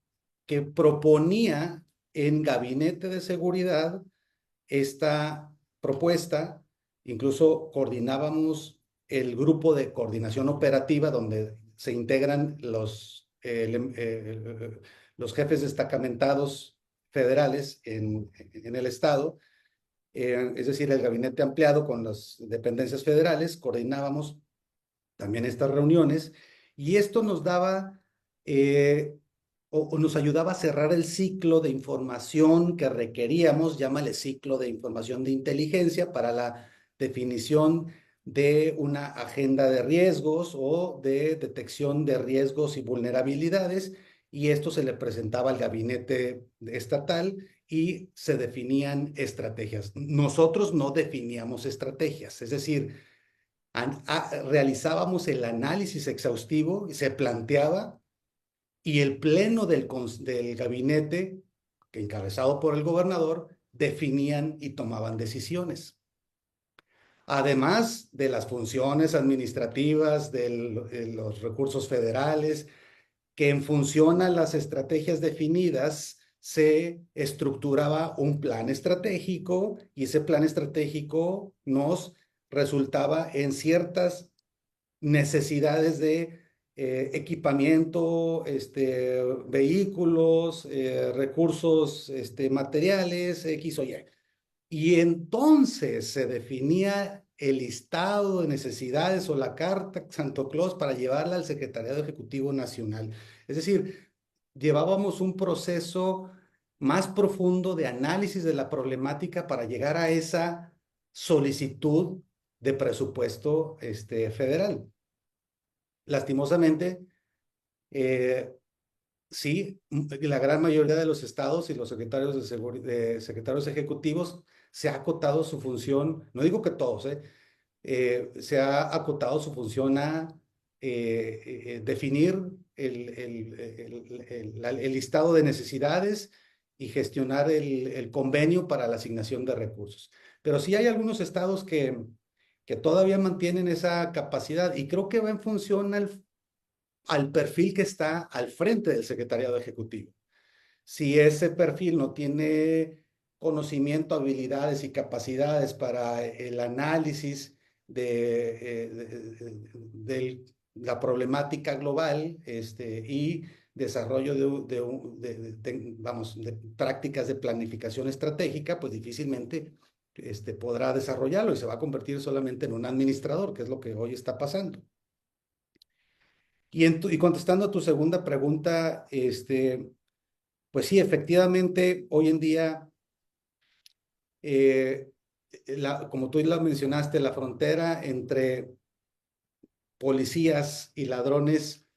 que proponía en gabinete de seguridad esta propuesta. Incluso coordinábamos el grupo de coordinación operativa donde se integran los jefes destacamentados federales en el estado, es decir, el gabinete ampliado con las dependencias federales. Coordinábamos también estas reuniones y esto nos daba o nos ayudaba a cerrar el ciclo de información que requeríamos, llámale ciclo de información de inteligencia, para la definición de una agenda de riesgos o de detección de riesgos y vulnerabilidades, y esto se le presentaba al gabinete estatal y se definían estrategias. Nosotros no definíamos estrategias, es decir, realizábamos el análisis exhaustivo y se planteaba, y el pleno del gabinete, que encabezado por el gobernador, definían y tomaban decisiones. Además de las funciones administrativas de los recursos federales, que en función a las estrategias definidas se estructuraba un plan estratégico, y ese plan estratégico nos resultaba en ciertas necesidades de equipamiento, vehículos, recursos materiales, X o Y. Y entonces se definía el listado de necesidades o la carta Santo Claus para llevarla al Secretariado Ejecutivo Nacional. Es decir, llevábamos un proceso más profundo de análisis de la problemática para llegar a esa solicitud de presupuesto federal. Lastimosamente, sí, la gran mayoría de los estados y los secretarios secretarios ejecutivos se ha acotado su función, no digo que todos, se ha acotado su función a definir el listado de necesidades y gestionar el convenio para la asignación de recursos. Pero sí hay algunos estados que todavía mantienen esa capacidad, y creo que va en función al perfil que está al frente del secretariado ejecutivo. Si ese perfil no tiene conocimiento, habilidades y capacidades para el análisis de la problemática global, y desarrollo de prácticas de planificación estratégica, pues difícilmente podrá desarrollarlo y se va a convertir solamente en un administrador, que es lo que hoy está pasando. Y contestando a tu segunda pregunta, pues sí, efectivamente, hoy en día, como tú la mencionaste, la frontera entre policías y ladrones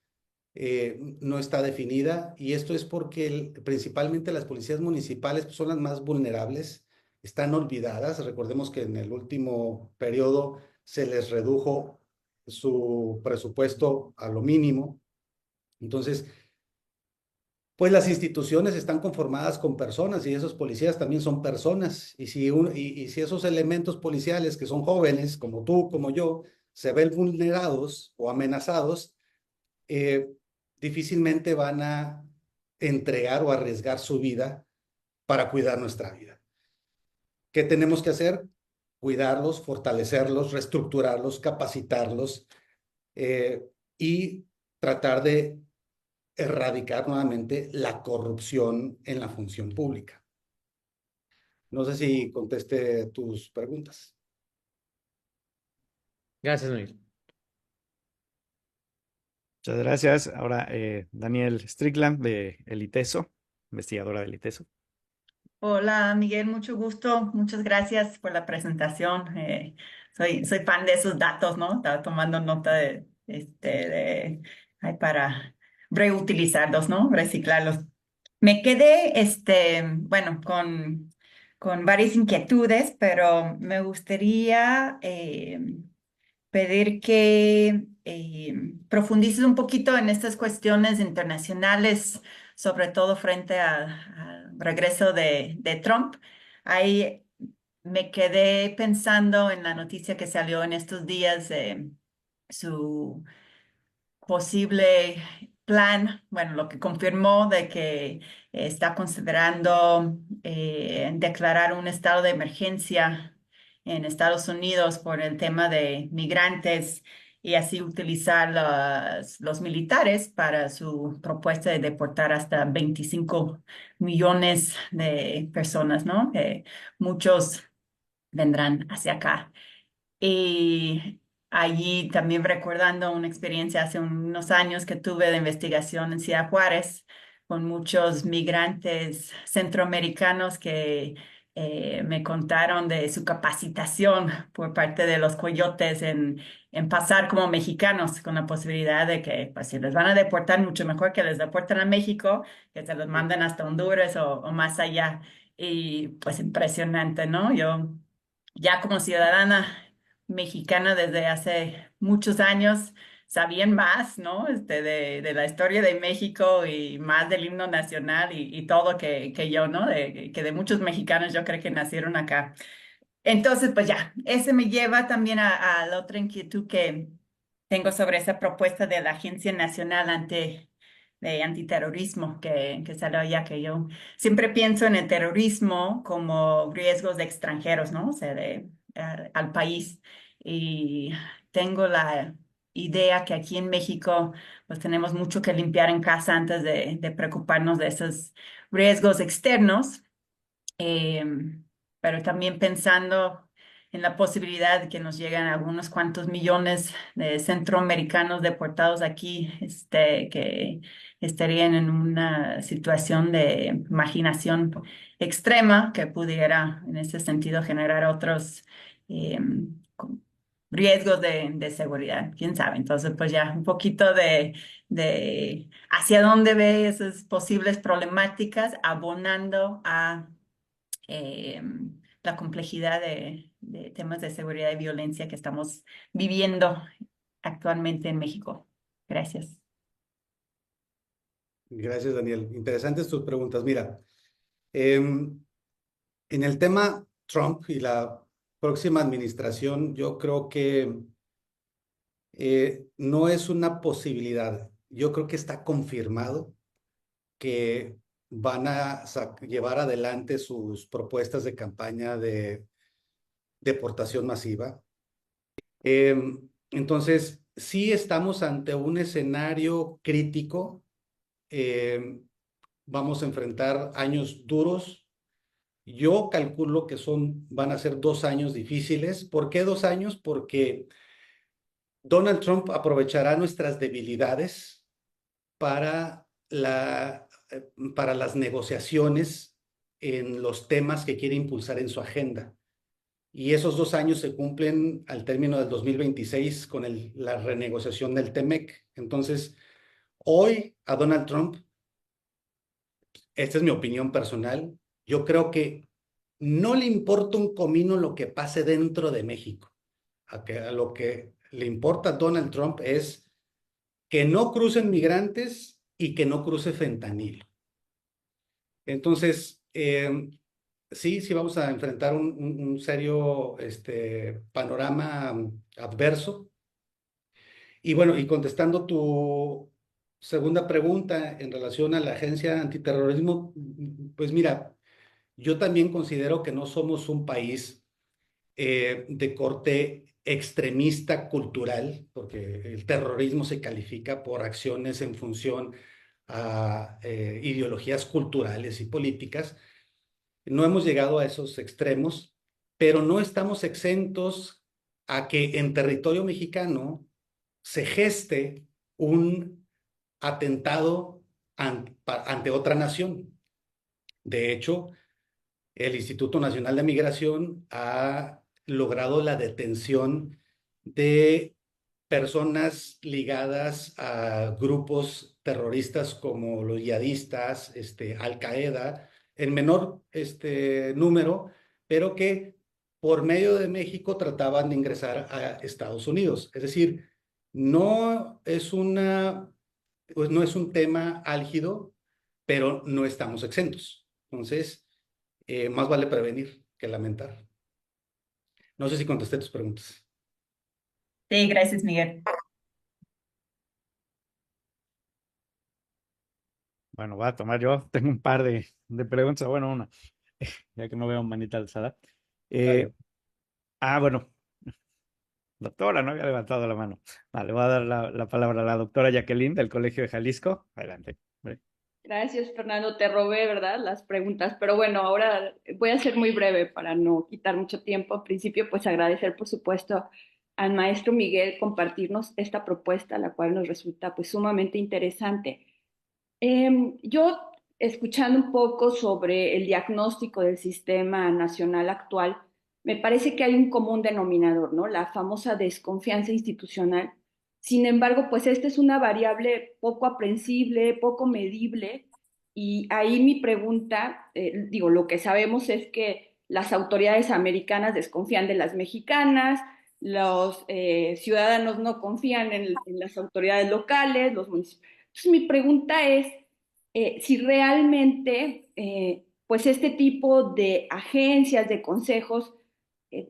no está definida, y esto es porque principalmente las policías municipales, pues, son las más vulnerables, están olvidadas. Recordemos que en el último periodo se les redujo su presupuesto a lo mínimo. Entonces, pues las instituciones están conformadas con personas, y esos policías también son personas. Y si esos elementos policiales, que son jóvenes, como tú, como yo, se ven vulnerados o amenazados, difícilmente van a entregar o arriesgar su vida para cuidar nuestra vida. ¿Qué tenemos que hacer? Cuidarlos, fortalecerlos, reestructurarlos, capacitarlos, y tratar de erradicar nuevamente la corrupción en la función pública. No sé si contesté tus preguntas. Gracias, Miguel. Muchas gracias. Ahora, Daniel Strickland, de el ITESO, investigadora del ITESO. Hola Miguel, mucho gusto. Muchas gracias por la presentación. Soy fan de esos datos, ¿no? Estaba tomando nota ay, reutilizarlos, ¿no? Reciclarlos. Me quedé, bueno, con varias inquietudes, pero me gustaría pedir que profundices un poquito en estas cuestiones internacionales, sobre todo frente al regreso de Trump. Ahí me quedé pensando en la noticia que salió en estos días de su posible plan, bueno, lo que confirmó de que está considerando declarar un estado de emergencia en Estados Unidos por el tema de migrantes y así utilizar los militares para su propuesta de deportar hasta 25 millones de personas, ¿no? Que muchos vendrán hacia acá. Y allí también recordando una experiencia hace unos años que tuve de investigación en Ciudad Juárez con muchos migrantes centroamericanos que me contaron de su capacitación por parte de los coyotes en pasar como mexicanos, con la posibilidad de que, pues, si les van a deportar, mucho mejor que les deporten a México, que se los manden hasta Honduras o más allá. Y pues impresionante, ¿no? Yo ya como ciudadana mexicana desde hace muchos años, sabían más, ¿no? De la historia de México y más del himno nacional y todo que yo, ¿no? Que de muchos mexicanos yo creo que nacieron acá. Entonces, pues ya, ese me lleva también a la otra inquietud que tengo sobre esa propuesta de la Agencia Nacional de Antiterrorismo que salió ya, que yo siempre pienso en el terrorismo como riesgos de extranjeros, ¿no? O sea, al país. Y tengo la idea que aquí en México pues tenemos mucho que limpiar en casa antes de preocuparnos de esos riesgos externos, eh, pero también pensando en la posibilidad de que nos lleguen algunos cuantos millones de centroamericanos deportados aquí, que estarían en una situación de marginación extrema que pudiera, en ese sentido, generar otros eh, con- riesgos de seguridad, quién sabe. Entonces, pues ya un poquito de hacia dónde ve esas posibles problemáticas, abonando a eh, la complejidad de temas de seguridad y violencia que estamos viviendo actualmente en México. Gracias. Gracias, Daniel. Interesantes tus preguntas. Mira, en el tema Trump y la próxima administración, yo creo que no es una posibilidad. Yo creo que está confirmado que van a llevar adelante sus propuestas de campaña de deportación masiva. Entonces, sí estamos ante un escenario crítico. Vamos a enfrentar años duros. Yo calculo que van a ser 2 años difíciles. ¿Por qué 2 años? Porque Donald Trump aprovechará nuestras debilidades para para las negociaciones en los temas que quiere impulsar en su agenda. Y esos 2 años se cumplen al término del 2026 con la renegociación del TEMEC. Entonces, hoy a Donald Trump, esta es mi opinión personal, yo creo que no le importa un comino lo que pase dentro de México. A lo que le importa a Donald Trump es que no crucen migrantes y que no cruce fentanilo. Entonces, sí vamos a enfrentar un serio panorama adverso. Y bueno, y contestando tu segunda pregunta en relación a la Agencia Antiterrorismo, pues mira, yo también considero que no somos un país de corte extremista cultural, porque el terrorismo se califica por acciones en función a ideologías culturales y políticas. No hemos llegado a esos extremos, pero no estamos exentos a que en territorio mexicano se geste un atentado ante otra nación. De hecho, el Instituto Nacional de Migración ha logrado la detención de personas ligadas a grupos terroristas como los yihadistas, Al Qaeda, en menor número, pero que por medio de México trataban de ingresar a Estados Unidos. Es decir, no es pues no es un tema álgido, pero no estamos exentos. Entonces, más vale prevenir que lamentar. No sé si contesté tus preguntas. Sí, gracias, Miguel. Bueno, voy a tomar yo. Tengo un par de preguntas. Bueno, una, ya que no veo manita alzada. Dale. Bueno, doctora, no había levantado la mano. Vale, voy a dar la palabra a la doctora Jacqueline del Colegio de Jalisco. Adelante. Hombre. Gracias, Fernando. Te robé, ¿verdad? Las preguntas, pero bueno, ahora voy a ser muy breve para no quitar mucho tiempo. Al principio, pues agradecer, por supuesto, al maestro Miguel compartirnos esta propuesta, la cual nos resulta pues sumamente interesante. Yo, escuchando un poco sobre el diagnóstico del sistema nacional actual, me parece que hay un común denominador, ¿no? La famosa desconfianza institucional. Sin embargo, pues esta es una variable poco aprensible, poco medible, y ahí mi pregunta, digo, lo que sabemos es que las autoridades americanas desconfían de las mexicanas, los ciudadanos no confían en las autoridades locales, los municipios. Entonces, mi pregunta es si realmente, pues este tipo de agencias, de consejos,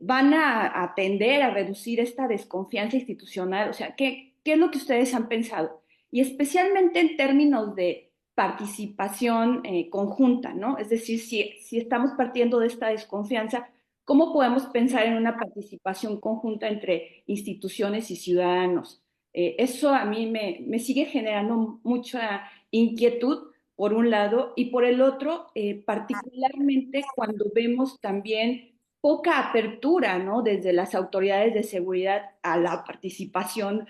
van a atender a reducir esta desconfianza institucional. O sea, ¿qué es lo que ustedes han pensado? Y especialmente en términos de participación conjunta, ¿no? Es decir, si estamos partiendo de esta desconfianza, ¿cómo podemos pensar en una participación conjunta entre instituciones y ciudadanos? Eso a mí me sigue generando mucha inquietud por un lado, y por el otro, particularmente cuando vemos también poca apertura, ¿no? Desde las autoridades de seguridad a la participación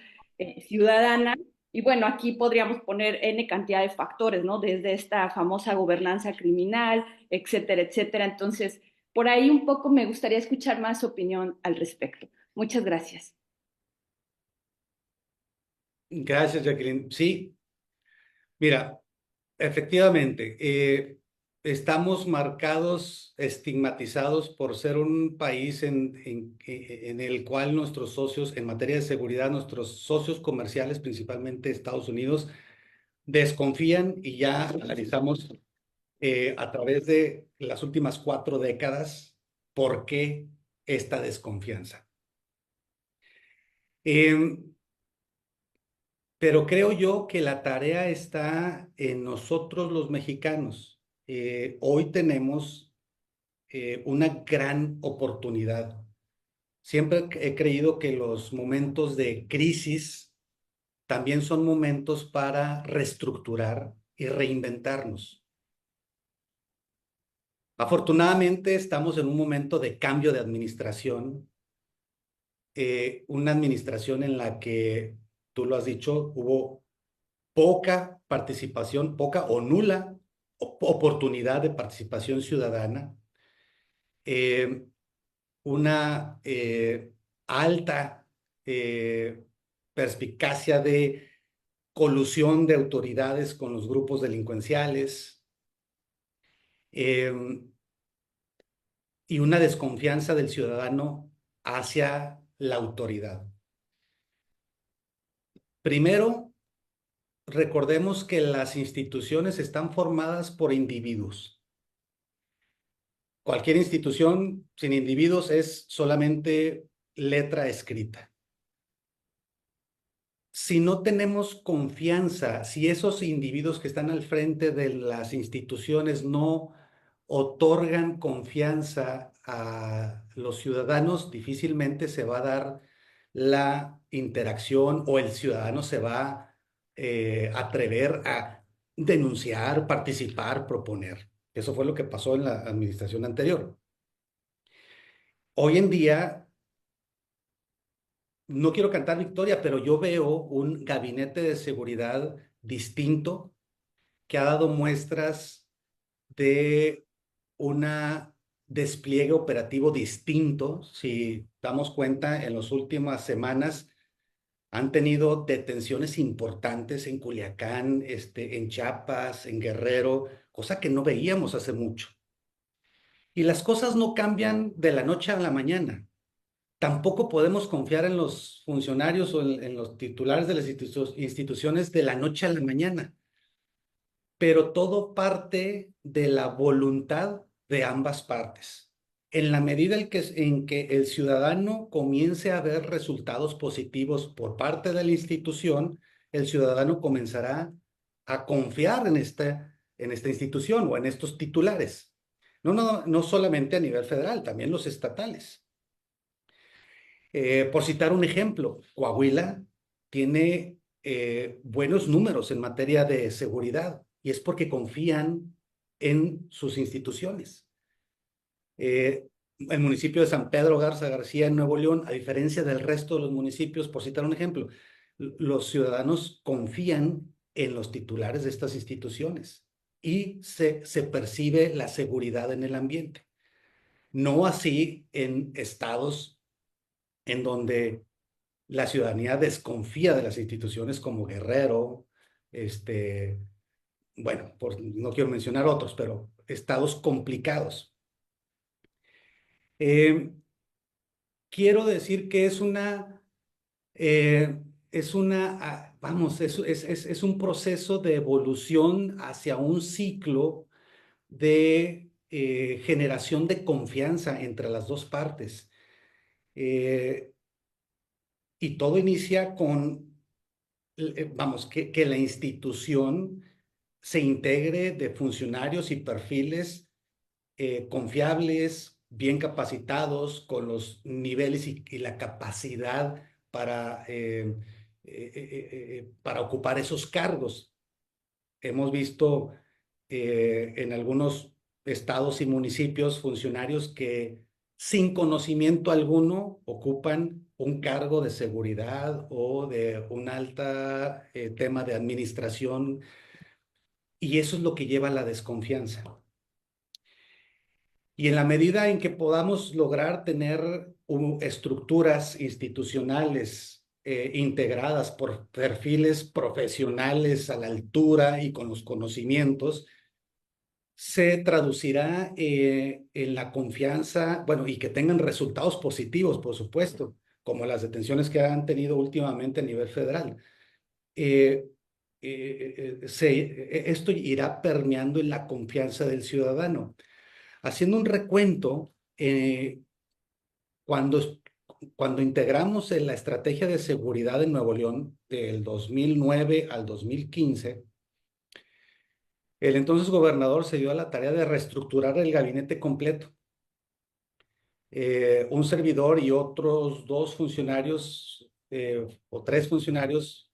ciudadana. Y bueno, aquí podríamos poner N cantidad de factores, ¿no? Desde esta famosa gobernanza criminal, etcétera, etcétera. Entonces, por ahí un poco me gustaría escuchar más opinión al respecto. Muchas gracias. Gracias, Jacqueline. Sí, mira, efectivamente, estamos marcados, estigmatizados por ser un país en el cual nuestros socios, en materia de seguridad, nuestros socios comerciales, principalmente Estados Unidos, desconfían y ya analizamos a través de las últimas 4 décadas por qué esta desconfianza. Pero creo yo que la tarea está en nosotros los mexicanos. Hoy tenemos una gran oportunidad. Siempre he creído que los momentos de crisis también son momentos para reestructurar y reinventarnos. Afortunadamente estamos en un momento de cambio de administración, una administración en la que, tú lo has dicho, hubo poca participación, poca o nula oportunidad de participación ciudadana, eh, una alta perspicacia de colusión de autoridades con los grupos delincuenciales y una desconfianza del ciudadano hacia la autoridad. Primero, recordemos que las instituciones están formadas por individuos. Cualquier institución sin individuos es solamente letra escrita. Si no tenemos confianza, si esos individuos que están al frente de las instituciones no otorgan confianza a los ciudadanos, difícilmente se va a dar la interacción o el ciudadano se va a atrever a denunciar, participar, proponer. Eso fue lo que pasó en la administración anterior. Hoy en día, no quiero cantar victoria, pero yo veo un gabinete de seguridad distinto que ha dado muestras de un despliegue operativo distinto. Si damos cuenta, en las últimas semanas Han tenido detenciones importantes en Culiacán, en Chiapas, en Guerrero, cosa que no veíamos hace mucho. Y las cosas no cambian de la noche a la mañana. Tampoco podemos confiar en los funcionarios o en los titulares de las instituciones de la noche a la mañana. Pero todo parte de la voluntad de ambas partes. En la medida en que el ciudadano comience a ver resultados positivos por parte de la institución, el ciudadano comenzará a confiar en esta institución o en estos titulares. No solamente a nivel federal, también los estatales. Por citar un ejemplo, Coahuila tiene buenos números en materia de seguridad y es porque confían en sus instituciones. El municipio de San Pedro Garza García en Nuevo León, a diferencia del resto de los municipios, por citar un ejemplo, los ciudadanos confían en los titulares de estas instituciones y se percibe la seguridad en el ambiente. No así en estados en donde la ciudadanía desconfía de las instituciones como Guerrero, bueno, no quiero mencionar otros, pero estados complicados. Quiero decir que es un proceso de evolución hacia un ciclo de generación de confianza entre las dos partes. Y todo inicia con, que la institución se integre de funcionarios y perfiles confiables, bien capacitados, con los niveles y la capacidad para ocupar esos cargos. Hemos visto en algunos estados y municipios funcionarios que sin conocimiento alguno ocupan un cargo de seguridad o de un alta tema de administración, y eso es lo que lleva a la desconfianza. Y en la medida en que podamos lograr tener estructuras institucionales integradas por perfiles profesionales a la altura y con los conocimientos, se traducirá en la confianza, bueno, y que tengan resultados positivos, por supuesto, como las detenciones que han tenido últimamente a nivel federal. Esto irá permeando en la confianza del ciudadano. Haciendo un recuento, cuando integramos en la estrategia de seguridad en Nuevo León del 2009 al 2015, el entonces gobernador se dio a la tarea de reestructurar el gabinete completo. Un servidor y otros 2 funcionarios o 3 funcionarios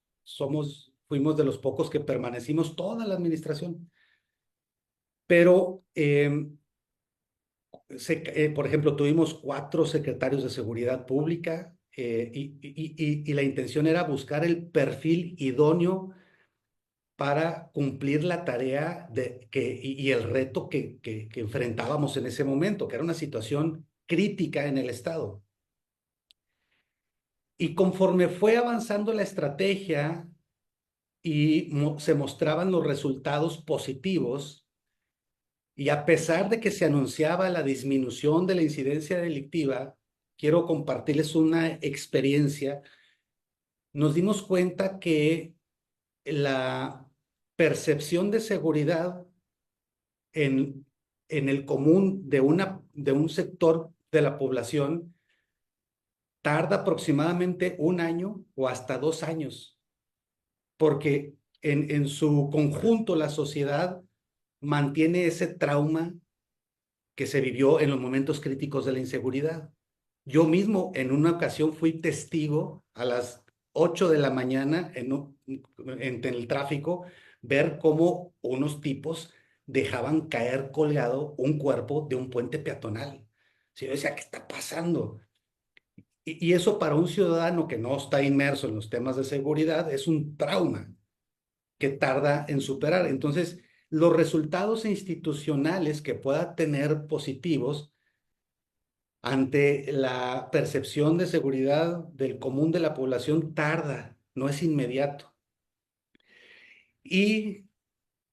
fuimos de los pocos que permanecimos toda la administración. Pero por ejemplo, tuvimos 4 secretarios de seguridad pública y la intención era buscar el perfil idóneo para cumplir la tarea y el reto que enfrentábamos en ese momento, que era una situación crítica en el estado. Y conforme fue avanzando la estrategia y se mostraban los resultados positivos, y a pesar de que se anunciaba la disminución de la incidencia delictiva, quiero compartirles una experiencia. Nos dimos cuenta que la percepción de seguridad en el común de un sector de la población tarda aproximadamente 1 año o hasta 2 años, porque en su conjunto la sociedad mantiene ese trauma que se vivió en los momentos críticos de la inseguridad. Yo mismo en una ocasión fui testigo a las 8 de la mañana en el tráfico, ver cómo unos tipos dejaban caer colgado un cuerpo de un puente peatonal. Yo decía, ¿qué está pasando? Y eso para un ciudadano que no está inmerso en los temas de seguridad es un trauma que tarda en superar. Entonces, los resultados institucionales que pueda tener positivos ante la percepción de seguridad del común de la población tarda, no es inmediato. Y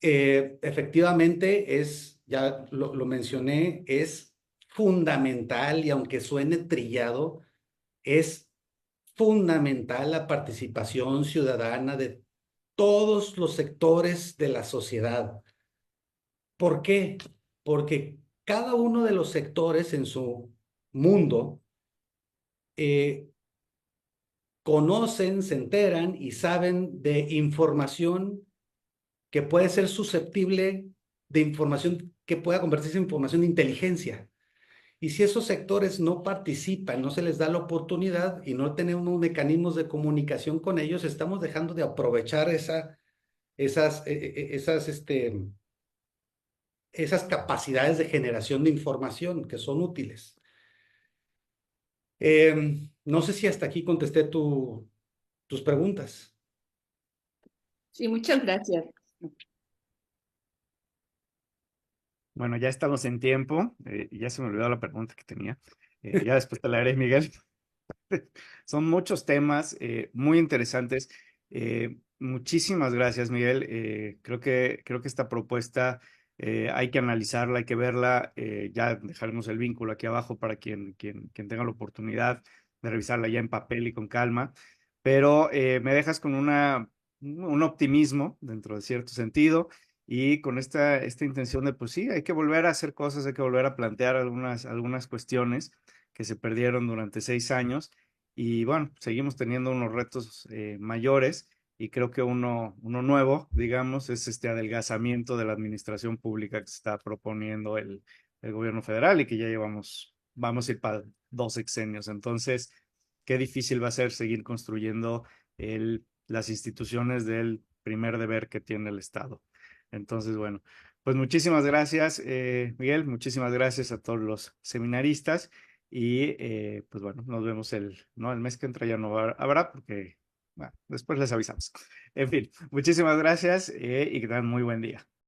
efectivamente es, ya lo mencioné, es fundamental y aunque suene trillado, es fundamental la participación ciudadana de todos los sectores de la sociedad. ¿Por qué? Porque cada uno de los sectores en su mundo eh, conocen, se enteran y saben de información que puede ser susceptible de información que pueda convertirse en información de inteligencia. Y si esos sectores no participan, no se les da la oportunidad y no tenemos mecanismos de comunicación con ellos, estamos dejando de aprovechar esas capacidades de generación de información que son útiles. No sé si hasta aquí contesté tus preguntas. Sí, muchas gracias. Bueno, ya estamos en tiempo. Ya se me olvidó la pregunta que tenía. Ya después te la haré, Miguel. Son muchos temas muy interesantes. Muchísimas gracias, Miguel. Creo que esta propuesta hay que analizarla, hay que verla. Ya dejaremos el vínculo aquí abajo para quien tenga la oportunidad de revisarla ya en papel y con calma. Pero me dejas con un optimismo dentro de cierto sentido y con esta intención de, pues sí, hay que volver a hacer cosas, hay que volver a plantear algunas cuestiones que se perdieron durante 6 años. Y bueno, seguimos teniendo unos retos mayores y creo que uno nuevo, digamos, es este adelgazamiento de la administración pública que se está proponiendo el gobierno federal y que ya vamos a ir para 2 sexenios. Entonces, qué difícil va a ser seguir construyendo las instituciones del primer deber que tiene el Estado. Entonces, bueno, pues muchísimas gracias, Miguel, muchísimas gracias a todos los seminaristas. Y pues bueno, nos vemos el mes que entra ya no habrá porque, bueno, después les avisamos. En fin, muchísimas gracias y que tengan muy buen día.